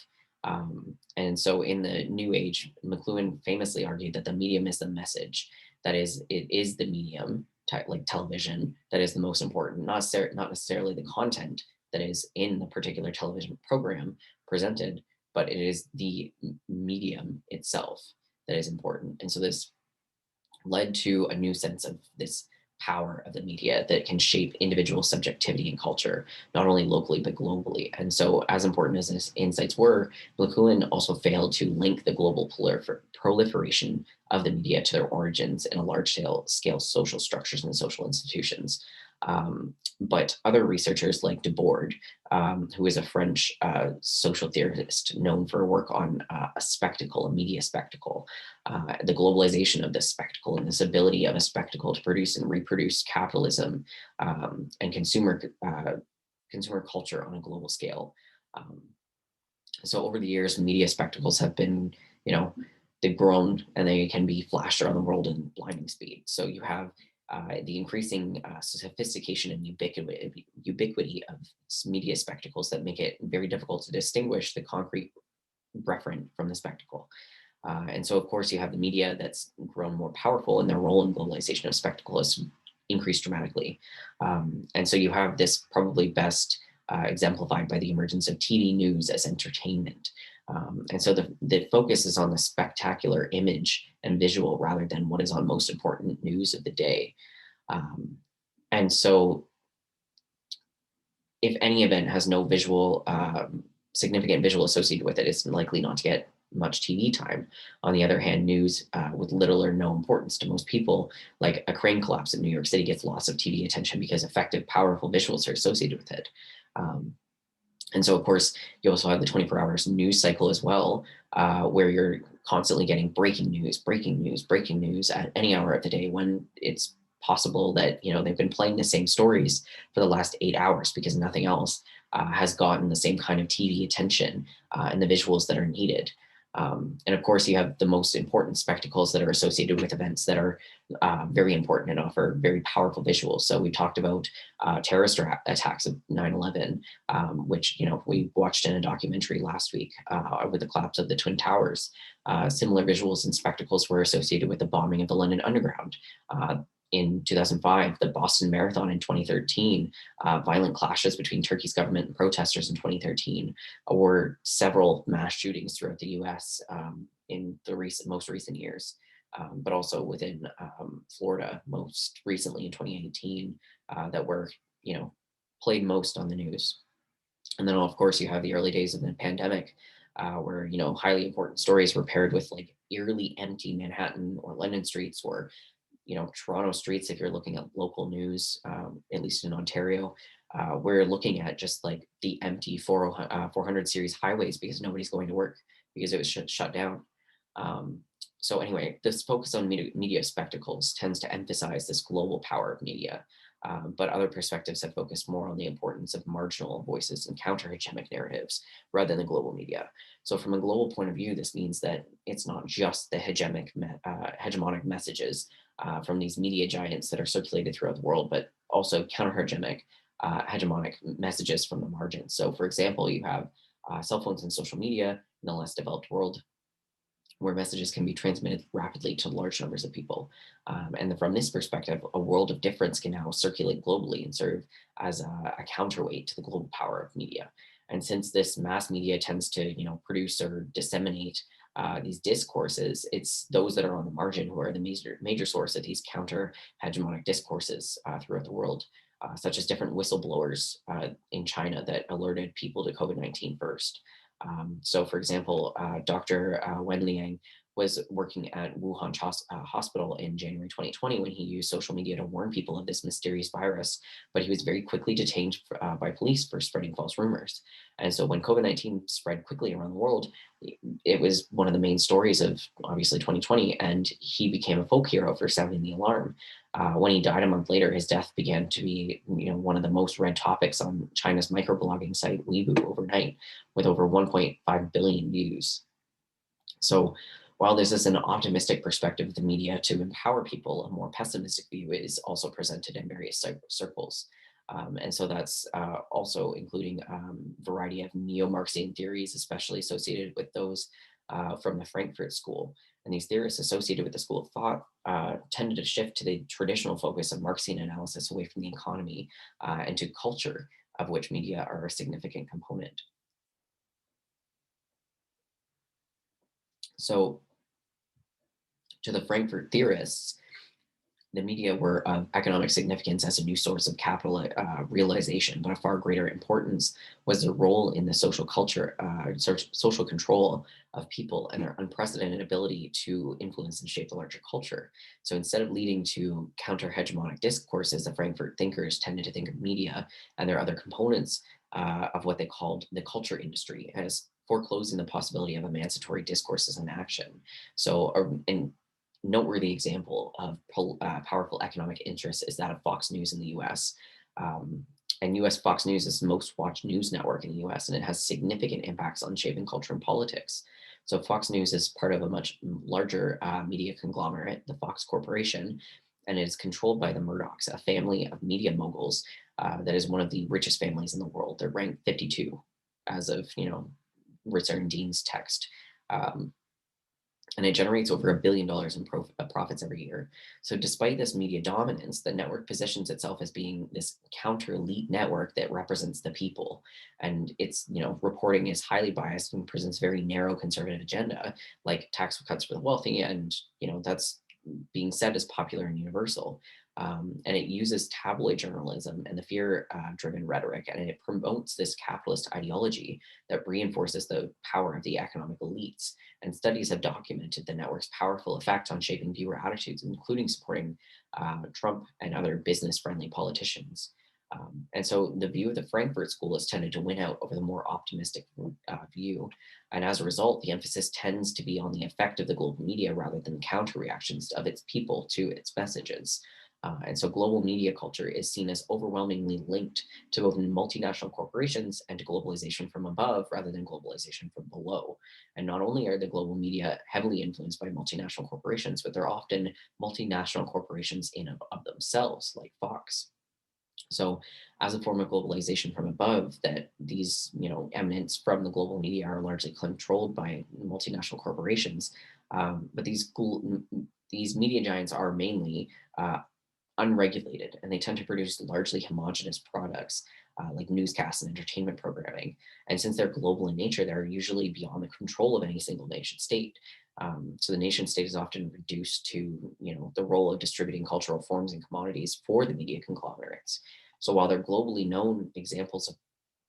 And so in the New Age, McLuhan famously argued that the medium is the message. That is, it is the medium, like television, that is the most important, not necessarily the content that is in the particular television program presented, but it is the medium itself that is important. And so this led to a new sense of this power of the media that can shape individual subjectivity and culture, not only locally, but globally. And so, as important as his insights were, McLuhan also failed to link the global proliferation of the media to their origins in a large scale social structures and social institutions. But other researchers like Debord, who is a French social theorist known for work on a spectacle, a media spectacle, the globalization of this spectacle and this ability of a spectacle to produce and reproduce capitalism and consumer culture on a global scale. Um, so over the years, media spectacles have been, they've grown and they can be flashed around the world in blinding speed. So you have the increasing sophistication and ubiquity of media spectacles that make it very difficult to distinguish the concrete referent from the spectacle. And so, of course, you have the media that's grown more powerful, and their role in globalization of spectacle has increased dramatically. And so you have this probably best exemplified by the emergence of TV news as entertainment. And so the focus is on the spectacular image and visual rather than what is on most important news of the day. Um, and so if any event has no significant visual associated with it, it's likely not to get much TV time. On the other hand, news with little or no importance to most people, like a crane collapse in New York City, gets lots of TV attention because effective, powerful visuals are associated with it. And so, of course, you also have the 24 hours news cycle as well, where you're constantly getting breaking news, breaking news, breaking news at any hour of the day when it's possible that they've been playing the same stories for the last 8 hours because nothing else has gotten the same kind of TV attention and the visuals that are needed. And of course, you have the most important spectacles that are associated with events that are very important and offer very powerful visuals. So we talked about terrorist attacks of 9/11, which we watched in a documentary last week with the collapse of the Twin Towers. Similar visuals and spectacles were associated with the bombing of the London Underground. in 2005, the Boston Marathon in 2013, violent clashes between Turkey's government and protesters in 2013, or several mass shootings throughout the US in the most recent years. But also within Florida, most recently in 2018, that were, you know, played most on the news. And then, of course, you have the early days of the pandemic, where highly important stories were paired with like eerily empty Manhattan or London streets, or Toronto streets. If you're looking at local news, at least in Ontario, we're looking at just like the empty 400 series highways because nobody's going to work because it was shut down. Um, so anyway, this focus on media spectacles tends to emphasize this global power of media, but other perspectives have focused more on the importance of marginal voices and counter-hegemonic narratives rather than the global media. So from a global point of view, this means that it's not just the hegemonic messages from these media giants that are circulated throughout the world, but also hegemonic messages from the margins. So, for example, you have cell phones and social media in the less developed world, where messages can be transmitted rapidly to large numbers of people. And from this perspective, a world of difference can now circulate globally and serve as a counterweight to the global power of media. And since this mass media tends to, produce or disseminate these discourses, it's those that are on the margin who are the major source of these counter hegemonic discourses throughout the world, such as different whistleblowers in China that alerted people to COVID-19 first. So, for example, Dr. Wen Liang was working at Wuhan Hospital in January 2020 when he used social media to warn people of this mysterious virus, but he was very quickly detained by police for spreading false rumors. And so, when COVID-19 spread quickly around the world, it was one of the main stories of obviously 2020, and he became a folk hero for sounding the alarm. When he died a month later, his death began to be, one of the most read topics on China's microblogging site Weibo overnight, with over 1.5 billion views. So, while this is an optimistic perspective of the media to empower people, a more pessimistic view is also presented in various circles. And so that's also including variety of neo-Marxian theories, especially associated with those from the Frankfurt School. And these theorists associated with the school of thought tended to shift to the traditional focus of Marxian analysis away from the economy and to culture, of which media are a significant component. So, to the Frankfurt theorists, the media were of economic significance as a new source of capital realization, but a far greater importance was their role in the social culture, social control of people, and their unprecedented ability to influence and shape the larger culture. So instead of leading to counter hegemonic discourses, the Frankfurt thinkers tended to think of media and their other components of what they called the culture industry as foreclosing the possibility of emancipatory discourses and action. So, in noteworthy example of powerful economic interests is that of Fox News in the US. Um, and US Fox News is the most watched news network in the US, and it has significant impacts on shaping culture and politics. So, Fox News is part of a much larger media conglomerate, the Fox Corporation, and it is controlled by the Murdochs, a family of media moguls that is one of the richest families in the world. They're ranked 52 as of, Richard Dean's text. Um, and it generates over $1 billion in profits every year. So, despite this media dominance, the network positions itself as being this counter elite network that represents the people, and its reporting is highly biased and presents very narrow conservative agenda, like tax cuts for the wealthy, and that's being said as popular and universal. And it uses tabloid journalism and the fear-driven rhetoric, and it promotes this capitalist ideology that reinforces the power of the economic elites. And studies have documented the network's powerful effect on shaping viewer attitudes, including supporting Trump and other business friendly politicians. And so the view of the Frankfurt School has tended to win out over the more optimistic view. And as a result, the emphasis tends to be on the effect of the global media rather than counter reactions of its people to its messages. And so global media culture is seen as overwhelmingly linked to both multinational corporations and to globalization from above rather than globalization from below. And not only are the global media heavily influenced by multinational corporations, but they're often multinational corporations in of themselves, like Fox. So, as a form of globalization from above, that these eminence from the global media are largely controlled by multinational corporations, but these media giants are mainly unregulated, and they tend to produce largely homogenous products like newscasts and entertainment programming. And since they're global in nature, they're usually beyond the control of any single nation state. So the nation state is often reduced to, the role of distributing cultural forms and commodities for the media conglomerates. So while they're globally known examples of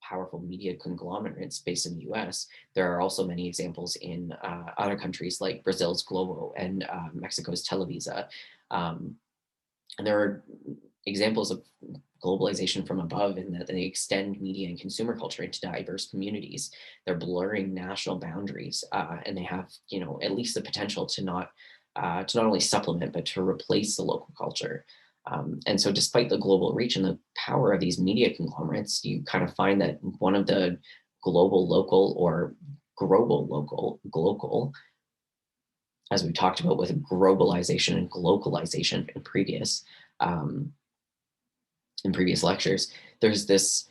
powerful media conglomerates based in the US, there are also many examples in other countries like Brazil's Globo and Mexico's Televisa. Um, and there are examples of globalization from above in that they extend media and consumer culture into diverse communities. They're blurring national boundaries, and they have, at least the potential to not only supplement but to replace the local culture. And so, despite the global reach and the power of these media conglomerates, you kind of find that one of the global, local, or global, as we talked about with globalization and globalization um, in previous lectures, there's this,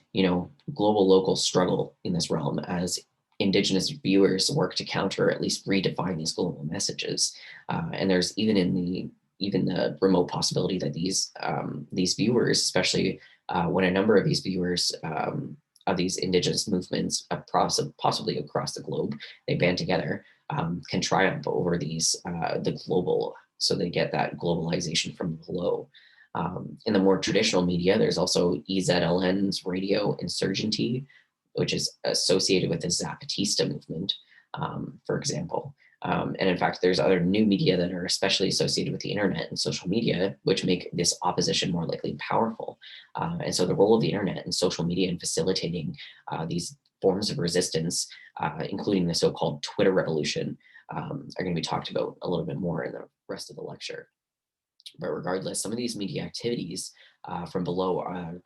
global local struggle in this realm as indigenous viewers work to counter or at least redefine these global messages. And there's even the remote possibility that these viewers, especially when a number of these viewers of these indigenous movements, possibly across the globe, they band together, can triumph over the global. So they get that globalization from below. In the more traditional media, there's also EZLN's radio insurgency, which is associated with the Zapatista movement, for example. And in fact, there's other new media that are especially associated with the internet and social media, which make this opposition more likely powerful. And so the role of the internet and social media in facilitating these forms of resistance, including the so-called Twitter revolution, are going to be talked about a little bit more in the rest of the lecture. But regardless, some of these media activities from below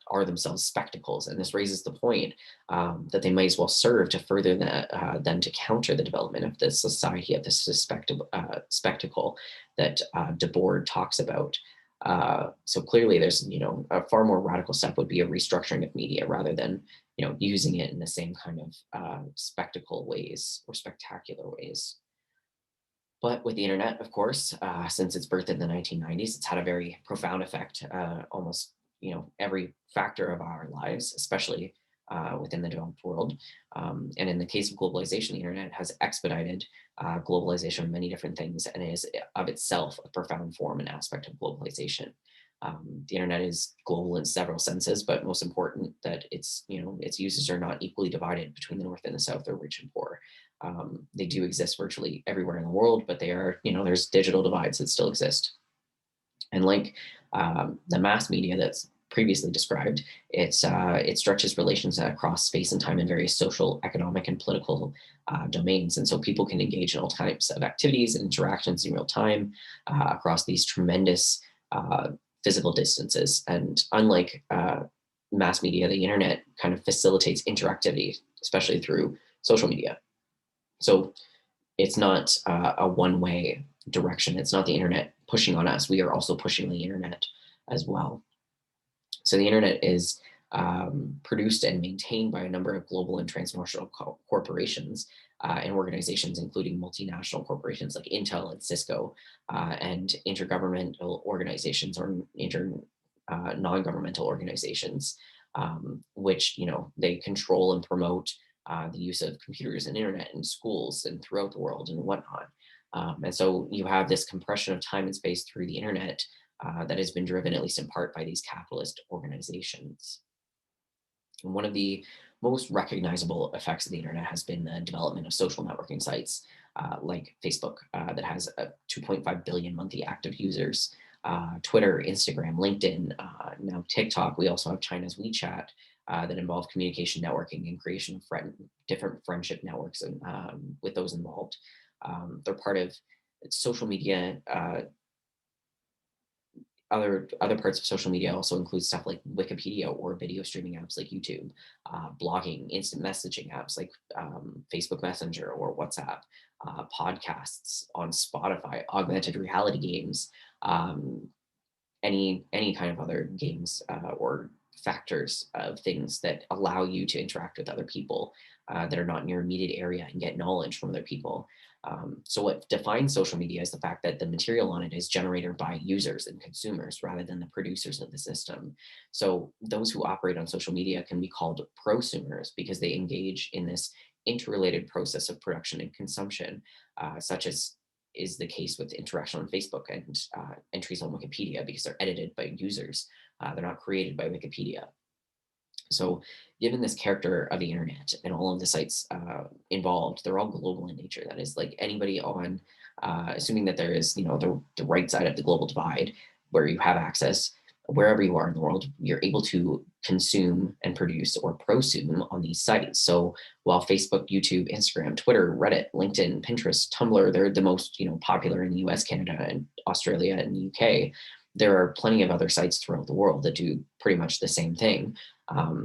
are themselves spectacles. And this raises the point that they might as well serve to further them to counter the development of this society, of this spectacle that Debord talks about. So clearly there's, a far more radical step would be a restructuring of media rather than, using it in the same kind of spectacle ways or spectacular ways. But with the internet, of course, since its birth in the 1990s, it's had a very profound effect, almost every factor of our lives, especially within the developed world. And in the case of globalization, the internet has expedited globalization of many different things, and is of itself a profound form and aspect of globalization. The internet is global in several senses, but most important that its users are not equally divided between the north and the south, or rich and poor. They do exist virtually everywhere in the world, but they are, there's digital divides that still exist. And like the mass media that's previously described, it stretches relations across space and time in various social, economic, and political domains. And so people can engage in all types of activities and interactions in real time across these tremendous physical distances. And unlike mass media, the internet kind of facilitates interactivity, especially through social media. So it's not a one-way direction. It's not the internet pushing on us. We are also pushing the internet as well. So the internet is produced and maintained by a number of global and transnational corporations and organizations, including multinational corporations like Intel and Cisco, and intergovernmental organizations or non-governmental organizations, which they control and promote the use of computers and internet in schools and throughout the world and whatnot. And so you have this compression of time and space through the internet that has been driven, at least in part, by these capitalist organizations. And one of the most recognizable effects of the internet has been the development of social networking sites like Facebook, that has 2.5 billion monthly active users, Twitter, Instagram, LinkedIn, now TikTok. We also have China's WeChat that involve communication networking and creation of different friendship networks and with those involved. They're part of social media. Other parts of social media also include stuff like Wikipedia or video streaming apps like YouTube, blogging, instant messaging apps like Facebook Messenger or WhatsApp, podcasts on Spotify, augmented reality games, any kind of other games or factors of things that allow you to interact with other people that are not in your immediate area and get knowledge from other people. So what defines social media is the fact that the material on it is generated by users and consumers rather than the producers of the system. So those who operate on social media can be called prosumers because they engage in this interrelated process of production and consumption, such as is the case with interaction on Facebook and entries on Wikipedia because they're edited by users. They're not created by Wikipedia. So, given this character of the internet and all of the sites involved, they're all global in nature. That is, like anybody on, assuming that there is, the right side of the global divide, where you have access wherever you are in the world, you're able to consume and produce or prosume on these sites. So, while Facebook, YouTube, Instagram, Twitter, Reddit, LinkedIn, Pinterest, Tumblr, they're the most popular in the U.S., Canada, and Australia and the U.K. There are plenty of other sites throughout the world that do pretty much the same thing.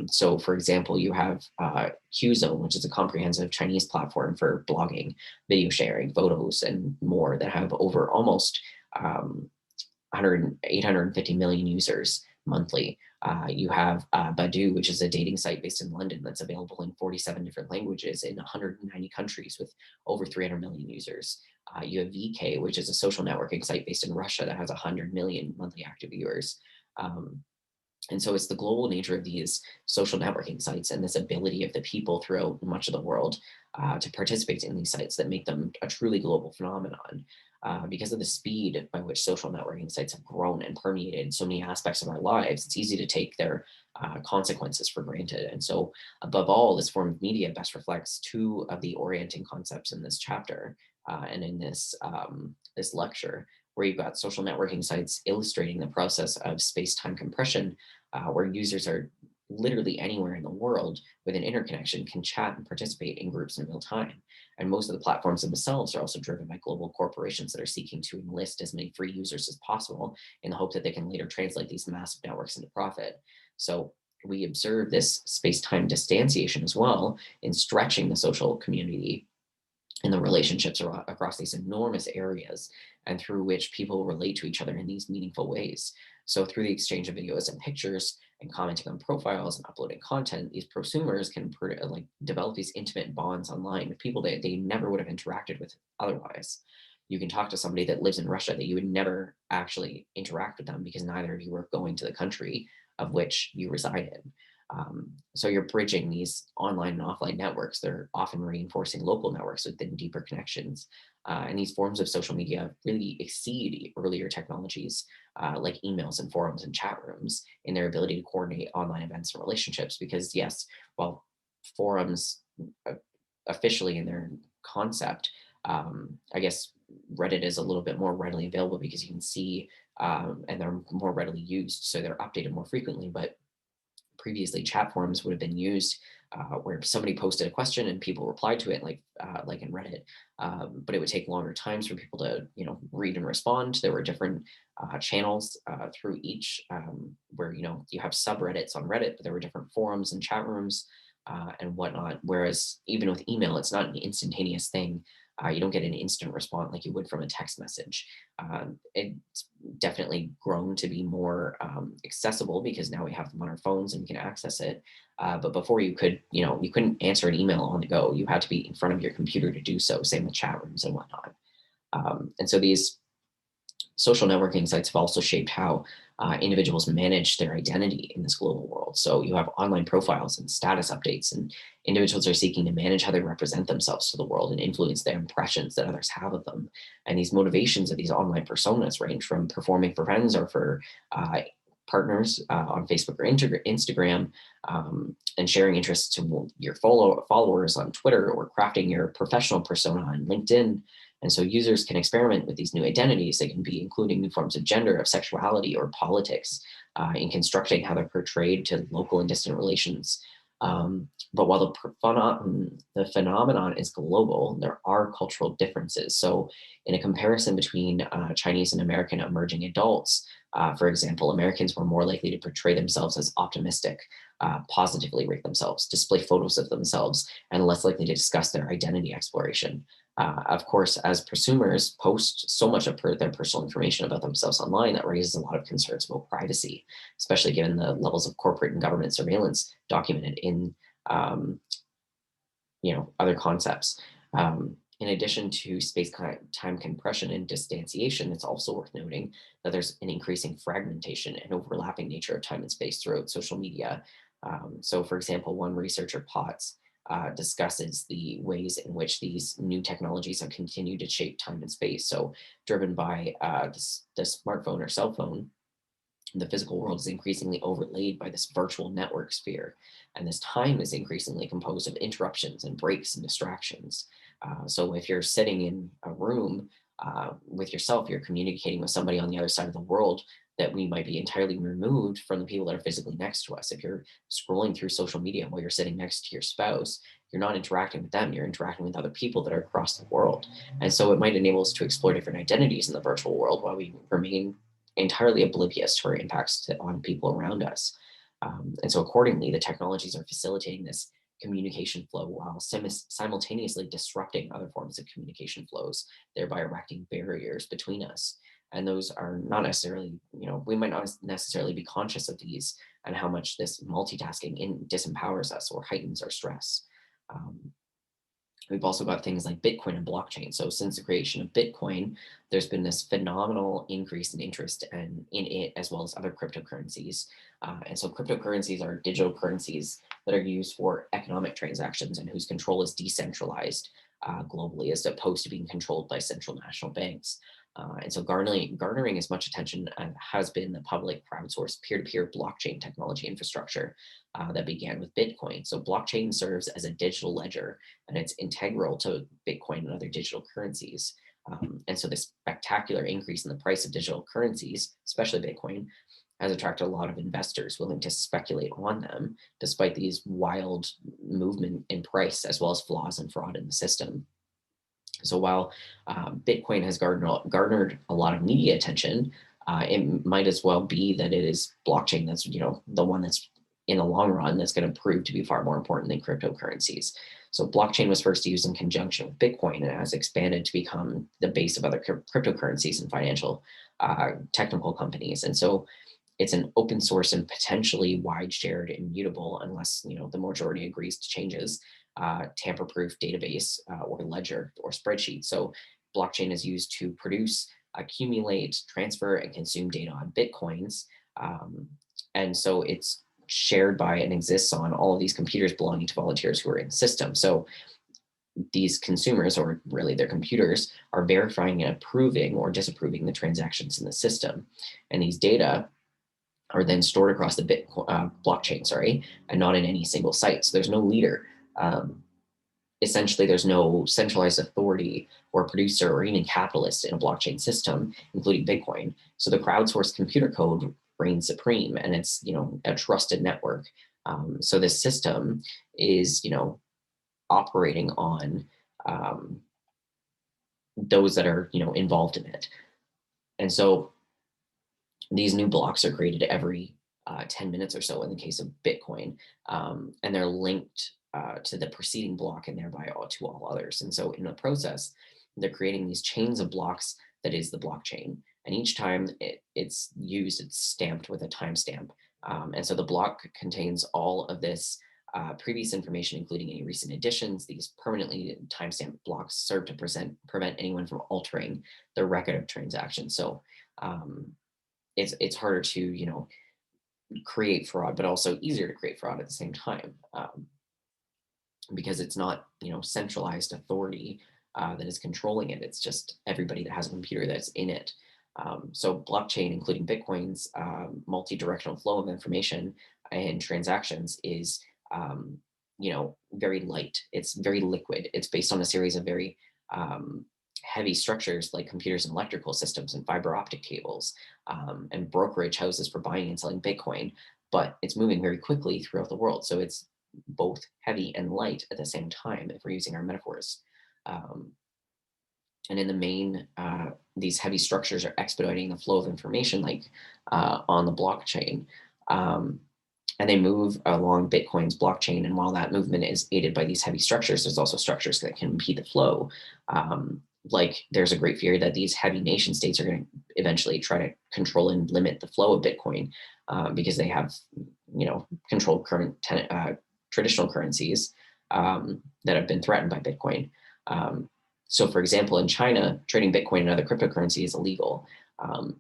So, for example, you have Qzone, which is a comprehensive Chinese platform for blogging, video sharing, photos, and more that have over almost 850 million users monthly. You have Badu, which is a dating site based in London that's available in 47 different languages in 190 countries with over 300 million users. You have VK, which is a social networking site based in Russia that has 100 million monthly active viewers. And so it's the global nature of these social networking sites and this ability of the people throughout much of the world to participate in these sites that make them a truly global phenomenon. Because of the speed by which social networking sites have grown and permeated so many aspects of our lives, it's easy to take their consequences for granted. And so, above all, this form of media best reflects two of the orienting concepts in this chapter and in this lecture, where you've got social networking sites illustrating the process of space-time compression, where users are literally anywhere in the world with an interconnection can chat and participate in groups in real time. And most of the platforms themselves are also driven by global corporations that are seeking to enlist as many free users as possible in the hope that they can later translate these massive networks into profit. So we observe this space-time distanciation as well in stretching the social community and the relationships across these enormous areas and through which people relate to each other in these meaningful ways. So through the exchange of videos and pictures and commenting on profiles and uploading content, these prosumers can like develop these intimate bonds online with people that they never would have interacted with otherwise. You can talk to somebody that lives in Russia that you would never actually interact with them because neither of you were going to the country of which you reside in. So you're bridging these online and offline networks. They're often reinforcing local networks within deeper connections. And these forms of social media really exceed earlier technologies like emails and forums and chat rooms in their ability to coordinate online events and relationships. Because, yes, while forums uh, officially in their concept, I guess Reddit is a little bit more readily available because you can see and they're more readily used. So they're updated more frequently. But previously chat forums would have been used where somebody posted a question and people replied to it like in Reddit, but it would take longer times for people to read and respond. There were different channels through each where you have subreddits on Reddit, but there were different forums and chat rooms and whatnot. Whereas even with email, it's not an instantaneous thing. You don't get an instant response like you would from a text message. It's definitely grown to be more accessible because now we have them on our phones and we can access it. But before you couldn't answer an email on the go. You had to be in front of your computer to do so. Same with chat rooms and whatnot. And so these social networking sites have also shaped how individuals manage their identity in this global world. So you have online profiles and status updates, and individuals are seeking to manage how they represent themselves to the world and influence their impressions that others have of them. And these motivations of these online personas range from performing for friends or for partners on Facebook or Instagram, and sharing interests to your followers on Twitter, or crafting your professional persona on LinkedIn. And so users can experiment with these new identities. They can be including new forms of gender, of sexuality, or politics in constructing how they're portrayed to local and distant relations. But while the phenomenon is global, there are cultural differences. So, in a comparison between Chinese and American emerging adults, for example, Americans were more likely to portray themselves as optimistic, positively rate themselves, display photos of themselves, and less likely to discuss their identity exploration. Of course, as prosumers post so much of their personal information about themselves online, that raises a lot of concerns about privacy, especially given the levels of corporate and government surveillance documented in other concepts. In addition to time compression and distanciation, it's also worth noting that there's an increasing fragmentation and overlapping nature of time and space throughout social media. So, for example, one researcher, Potts, discusses the ways in which these new technologies have continued to shape time and space. So, driven by the smartphone or cell phone, the physical world is increasingly overlaid by this virtual network sphere. And this time is increasingly composed of interruptions and breaks and distractions. So if you're sitting in a room with yourself, you're communicating with somebody on the other side of the world that we might be entirely removed from the people that are physically next to us. If you're scrolling through social media while you're sitting next to your spouse, you're not interacting with them, you're interacting with other people that are across the world. And so it might enable us to explore different identities in the virtual world while we remain entirely oblivious to our impacts on people around us. And so, accordingly, the technologies are facilitating this communication flow while simultaneously disrupting other forms of communication flows, thereby erecting barriers between us. And those are not necessarily, we might not necessarily be conscious of these and how much this multitasking disempowers us or heightens our stress. Um, We've also got things like Bitcoin and blockchain. So since the creation of Bitcoin, there's been this phenomenal increase in interest and in it as well as other cryptocurrencies. And so cryptocurrencies are digital currencies that are used for economic transactions and whose control is decentralized globally as opposed to being controlled by central national banks. And so garnering as much attention has been the public crowdsourced peer-to-peer blockchain technology infrastructure that began with Bitcoin. So blockchain serves as a digital ledger and it's integral to Bitcoin and other digital currencies. And so this spectacular increase in the price of digital currencies, especially Bitcoin, has attracted a lot of investors willing to speculate on them, despite these wild movement in price as well as flaws and fraud in the system. So while Bitcoin has garnered a lot of media attention, it might as well be that it is blockchain that's the one that's in the long run that's going to prove to be far more important than cryptocurrencies. So blockchain was first used in conjunction with Bitcoin and has expanded to become the base of other cryptocurrencies and financial technical companies. And so it's an open source and potentially wide shared immutable unless the majority agrees to changes tamper proof database or ledger or spreadsheet. So blockchain is used to produce, accumulate, transfer, and consume data on bitcoins. And so it's shared by and exists on all of these computers belonging to volunteers who are in the system. So these consumers, or really their computers, are verifying and approving or disapproving the transactions in the system. And these data are then stored across the blockchain, and not in any single site. So there's no leader. Essentially, there's no centralized authority or producer or even capitalist in a blockchain system, including Bitcoin. So the crowdsourced computer code reigns supreme, and it's a trusted network. So this system is operating on those that are involved in it, and so these new blocks are created every 10 minutes or so in the case of Bitcoin, and they're linked to the preceding block and thereby to all others. And so in the process, they're creating these chains of blocks that is the blockchain. And each time it's used, it's stamped with a timestamp. And so the block contains all of this previous information, including any recent additions. These permanently timestamped blocks serve to prevent anyone from altering the record of transactions. So it's harder to create fraud, but also easier to create fraud at the same time, because it's not centralized authority that is controlling it. It's just everybody that has a computer that's in it. So blockchain, including Bitcoin's multi-directional flow of information and transactions, is very light. It's very liquid. It's based on a series of very heavy structures like computers and electrical systems and fiber optic cables, and brokerage houses for buying and selling Bitcoin. But it's moving very quickly throughout the world. So it's both heavy and light at the same time, if we're using our metaphors. Um, and in the main, these heavy structures are expediting the flow of information, like on the blockchain. Um, and they move along Bitcoin's blockchain. And while that movement is aided by these heavy structures, there's also structures that can impede the flow. Like there's a great fear that these heavy nation states are going to eventually try to control and limit the flow of Bitcoin because they have, controlled traditional currencies that have been threatened by Bitcoin. So for example, in China, trading Bitcoin and other cryptocurrency is illegal. Um,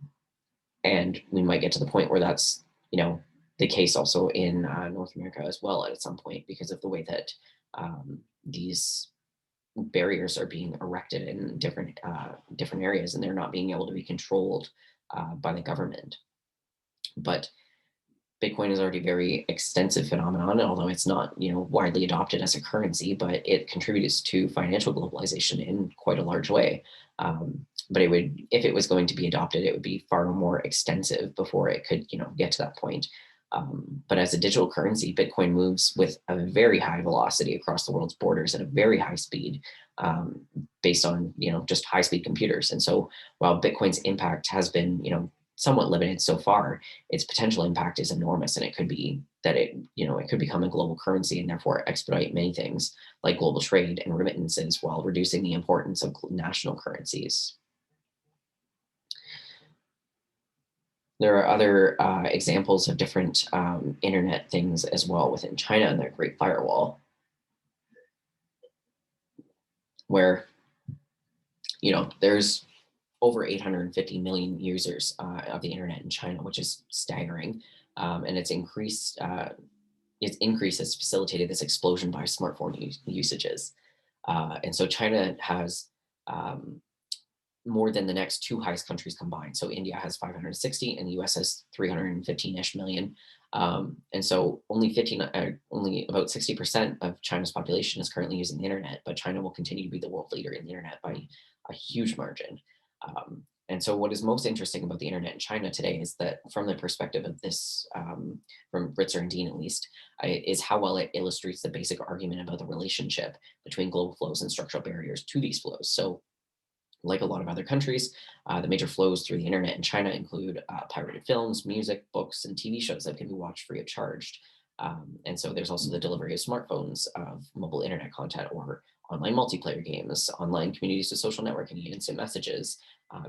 and we might get to the point where that's, the case also in North America as well at some point because of the way that these barriers are being erected in different areas, and they're not being able to be controlled by the government. But Bitcoin is already a very extensive phenomenon, although it's not, widely adopted as a currency, but it contributes to financial globalization in quite a large way. But if it was going to be adopted, it would be far more extensive before it could, get to that point. But as a digital currency, Bitcoin moves with a very high velocity across the world's borders at a very high speed, based on, just high speed computers. And so while Bitcoin's impact has been, somewhat limited so far, its potential impact is enormous, and it could be that it could become a global currency and therefore expedite many things like global trade and remittances while reducing the importance of national currencies. There are other examples of different internet things as well within China and their Great Firewall, where there's over 850 million users of the internet in China, which is staggering, and its increase has facilitated this explosion by smartphone usages. And so China has more than the next two highest countries combined. So India has 560 and the US has 315-ish million. And so only about 60% of China's population is currently using the internet, but China will continue to be the world leader in the internet by a huge margin. And so what is most interesting about the internet in China today is that from the perspective of this, from Ritzer and Dean at least, is how well it illustrates the basic argument about the relationship between global flows and structural barriers to these flows. So like a lot of other countries, the major flows through the internet in China include pirated films, music, books, and TV shows that can be watched free of charge. And so there's also the delivery of smartphones of mobile internet content or online multiplayer games, online communities of social networking, instant messages,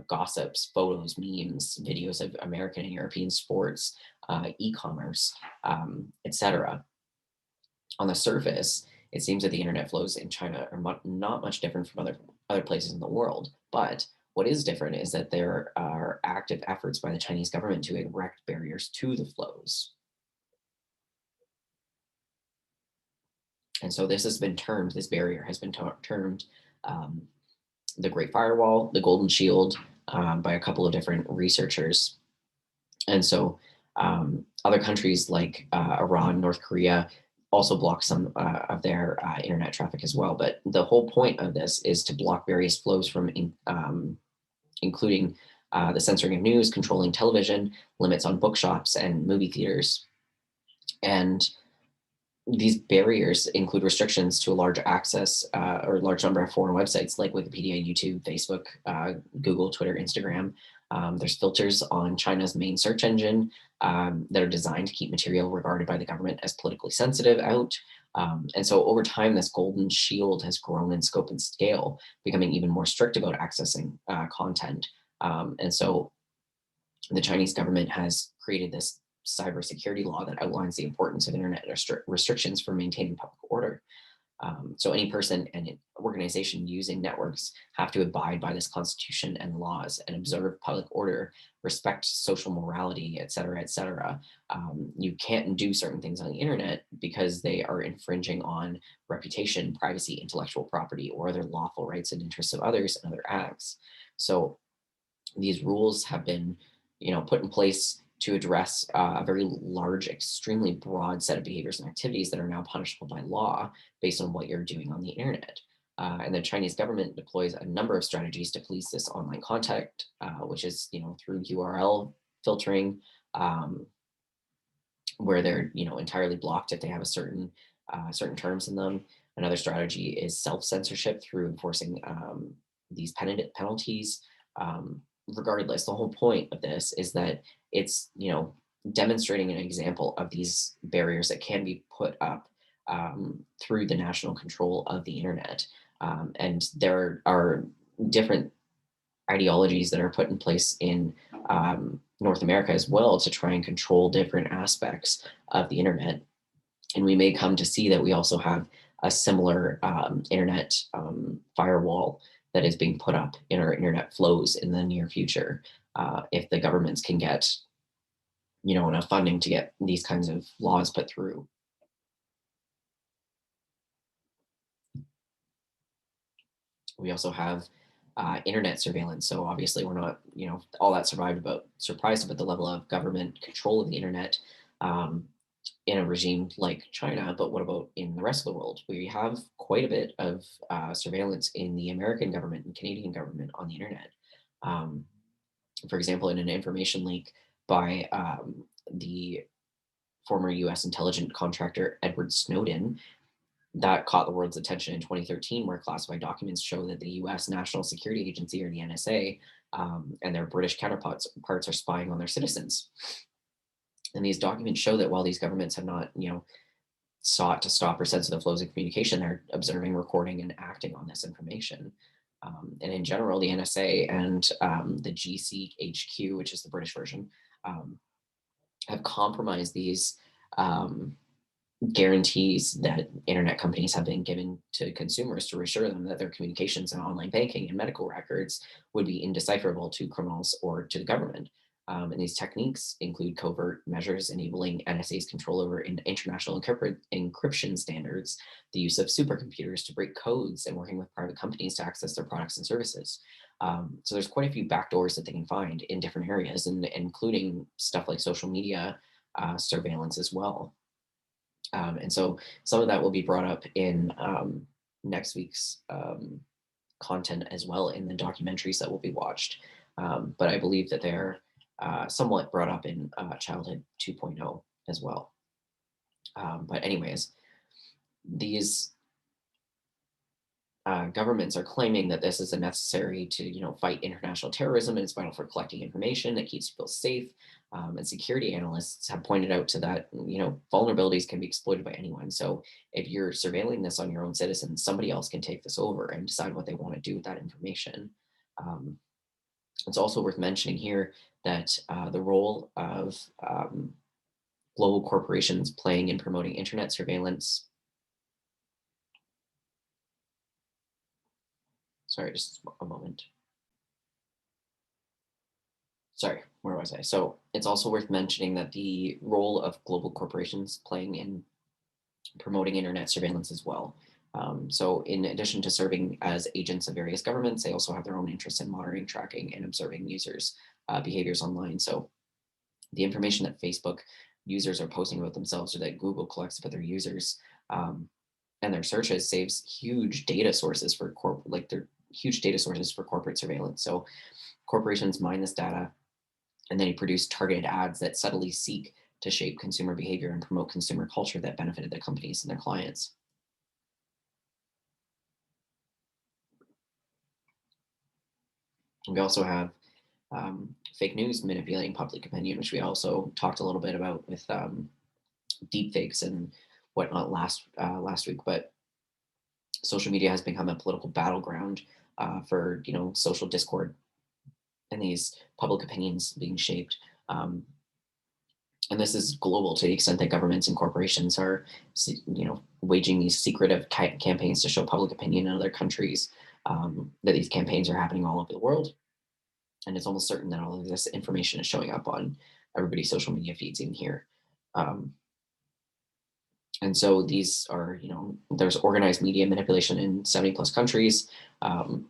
gossips, photos, memes, videos of American and European sports, e-commerce, etc. On the surface, it seems that the internet flows in China are not much different from other places in the world. But what is different is that there are active efforts by the Chinese government to erect barriers to the flows. And so this barrier has been termed um, the Great Firewall, the Golden Shield, by a couple of different researchers. And so other countries like Iran, North Korea also block some of their internet traffic as well. But the whole point of this is to block various flows from including the censoring of news, controlling television, limits on bookshops and movie theaters. And these barriers include restrictions to a large access or a large number of foreign websites like Wikipedia, YouTube, Facebook, Google, Twitter, Instagram. There's filters on China's main search engine that are designed to keep material regarded by the government as politically sensitive out. And so over time, this golden shield has grown in scope and scale, becoming even more strict about accessing content. And so the Chinese government has created this cybersecurity law that outlines the importance of internet restrictions for maintaining public order. So any person and organization using networks have to abide by this constitution and laws and observe public order, respect social morality, et cetera, et cetera. You can't do certain things on the internet because they are infringing on reputation, privacy, intellectual property, or other lawful rights and interests of others and other acts. So these rules have been, put in place to address a very large, extremely broad set of behaviors and activities that are now punishable by law based on what you're doing on the internet. And the Chinese government deploys a number of strategies to police this online contact, which is, through URL filtering, where they're, entirely blocked if they have a certain terms in them. Another strategy is self-censorship through enforcing these penalties. Regardless, the whole point of this is that it's, demonstrating an example of these barriers that can be put up through the national control of the internet. And there are different ideologies that are put in place in North America as well to try and control different aspects of the internet. And we may come to see that we also have a similar internet firewall that is being put up in our internet flows in the near future, if the governments can get, enough funding to get these kinds of laws put through. We also have internet surveillance. So obviously, we're not, all that surprised about the level of government control of the internet in a regime like China. But what about in the rest of the world? We have quite a bit of surveillance in the American government and Canadian government on the internet. Um, for example, in an information leak by the former U.S. intelligence contractor Edward Snowden, that caught the world's attention in 2013, where classified documents show that the US National Security Agency, or the NSA, and their British counterparts are spying on their citizens. And these documents show that while these governments have not, sought to stop or censor the flows of communication, they're observing, recording, and acting on this information. And in general, the NSA and the GCHQ, which is the British version, um, have compromised these guarantees that internet companies have been given to consumers to reassure them that their communications and online banking and medical records would be indecipherable to criminals or to the government. And these techniques include covert measures enabling NSA's control over international encryption standards, the use of supercomputers to break codes, and working with private companies to access their products and services. So there's quite a few backdoors that they can find in different areas, and including stuff like social media surveillance as well. And so some of that will be brought up in next week's content as well in the documentaries that will be watched. But I believe that they're somewhat brought up in Childhood 2.0 as well. But anyways, these governments are claiming that this is a necessary to, fight international terrorism, and it's vital for collecting information that keeps people safe. And security analysts have pointed out to that, vulnerabilities can be exploited by anyone. So if you're surveilling this on your own citizens, somebody else can take this over and decide what they want to do with that information. Um, it's also worth mentioning here that the role of global corporations playing in promoting internet surveillance. Sorry, just a moment. Sorry, where was I? So it's also worth mentioning that the role of global corporations playing in promoting internet surveillance as well. So in addition to serving as agents of various governments, they also have their own interests in monitoring, tracking, and observing users' behaviors online. So the information that Facebook users are posting about themselves, or that Google collects about their users and their searches, saves huge data sources for they're huge data sources for corporate surveillance. So corporations mine this data, and then he produced targeted ads that subtly seek to shape consumer behavior and promote consumer culture that benefited the companies and their clients. We also have fake news manipulating public opinion, which we also talked a little bit about with deep fakes and whatnot last week. But social media has become a political battleground for social discord and these public opinions being shaped. Um, and this is global to the extent that governments and corporations are, waging these secretive campaigns to show public opinion in other countries. That these campaigns are happening all over the world, and it's almost certain that all of this information is showing up on everybody's social media feeds in here. Um, and so these are, there's organized media manipulation in 70 plus countries. And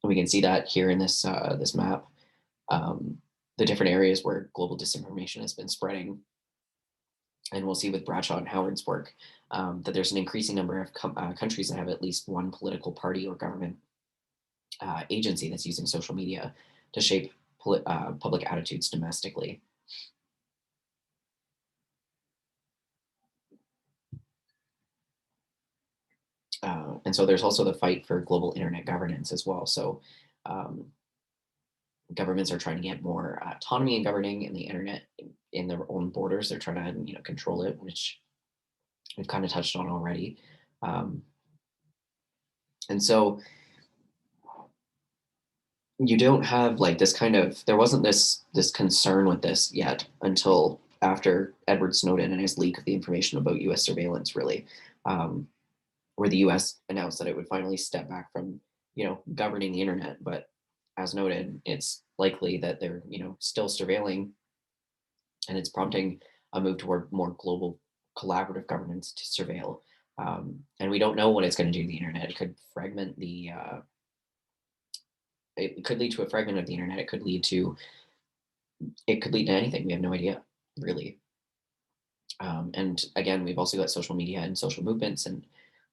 we can see that here in this map. Um, the different areas where global disinformation has been spreading. And we'll see with Bradshaw and Howard's work that there's an increasing number of countries that have at least one political party or government agency that's using social media to shape public attitudes domestically. And so there's also the fight for global internet governance as well. So um, governments are trying to get more autonomy in governing in the internet in their own borders. They're trying to control it, which we've kind of touched on already. Um, and so you don't have like this kind of, there wasn't this concern with this yet until after Edward Snowden and his leak of the information about US surveillance, really, where the US announced that it would finally step back from governing the internet. But as noted, it's likely that they're, still surveilling, and it's prompting a move toward more global collaborative governance to surveil. And we don't know what it's going to do to the internet. It could fragment the. It could lead to a fragment of the internet. It could lead to anything. We have no idea, really. And again, we've also got social media and social movements, and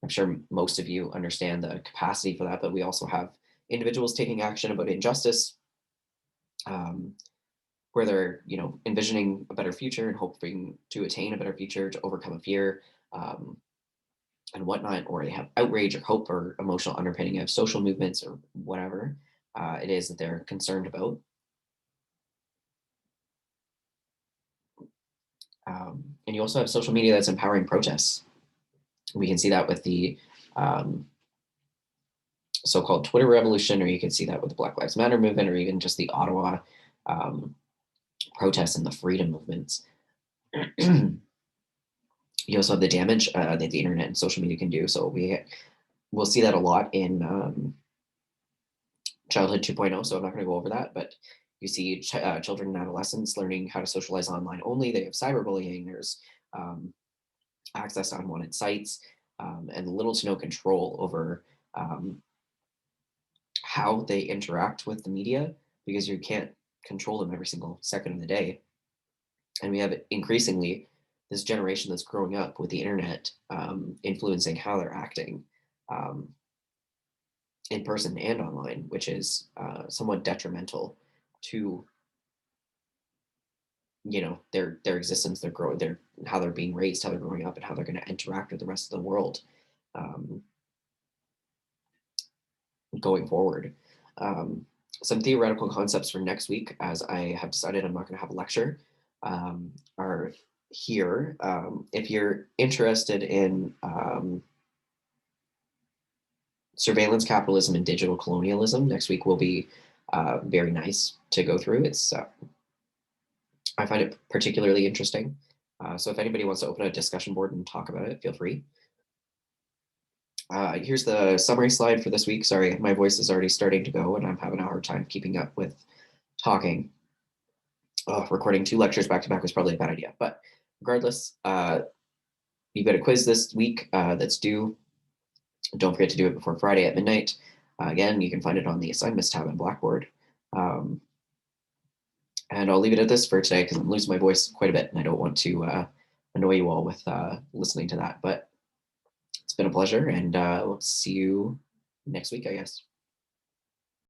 I'm sure most of you understand the capacity for that. But we also have individuals taking action about injustice, um, where they're envisioning a better future and hoping to attain a better future to overcome a fear, um, and whatnot, or they have outrage or hope or emotional underpinning of social movements or whatever it is that they're concerned about. And you also have social media that's empowering protests. We can see that with the um, so-called Twitter revolution, or you can see that with the Black Lives Matter movement, or even just the Ottawa um, protests and the freedom movements. You also have the damage that the internet and social media can do. So we'll see that a lot in childhood 2.0. So I'm not going to go over that, but you see children and adolescents learning how to socialize online only. They have cyberbullying. There's access to unwanted sites, and little to no control over um, how they interact with the media, because you can't control them every single second of the day. And we have increasingly this generation that's growing up with the internet influencing how they're acting um, in person and online, which is somewhat detrimental to their existence, their how they're being raised, how they're growing up, and how they're going to interact with the rest of the world um, going forward. Um, some theoretical concepts for next week, as I have decided I'm not going to have a lecture, are here. If you're interested in surveillance capitalism and digital colonialism, next week will be very nice to go through. I find it particularly interesting. So if anybody wants to open a discussion board and talk about it, feel free. Here's the summary slide for this week. Sorry, my voice is already starting to go and I'm having a hard time keeping up with talking. Recording 2 lectures back to back was probably a bad idea, but regardless, you've got a quiz this week that's due. Don't forget to do it before Friday at midnight. Again, you can find it on the assignments tab in Blackboard. And I'll leave it at this for today because I'm losing my voice quite a bit and I don't want to annoy you all with listening to that. But it's been a pleasure, and we'll see you next week, I guess.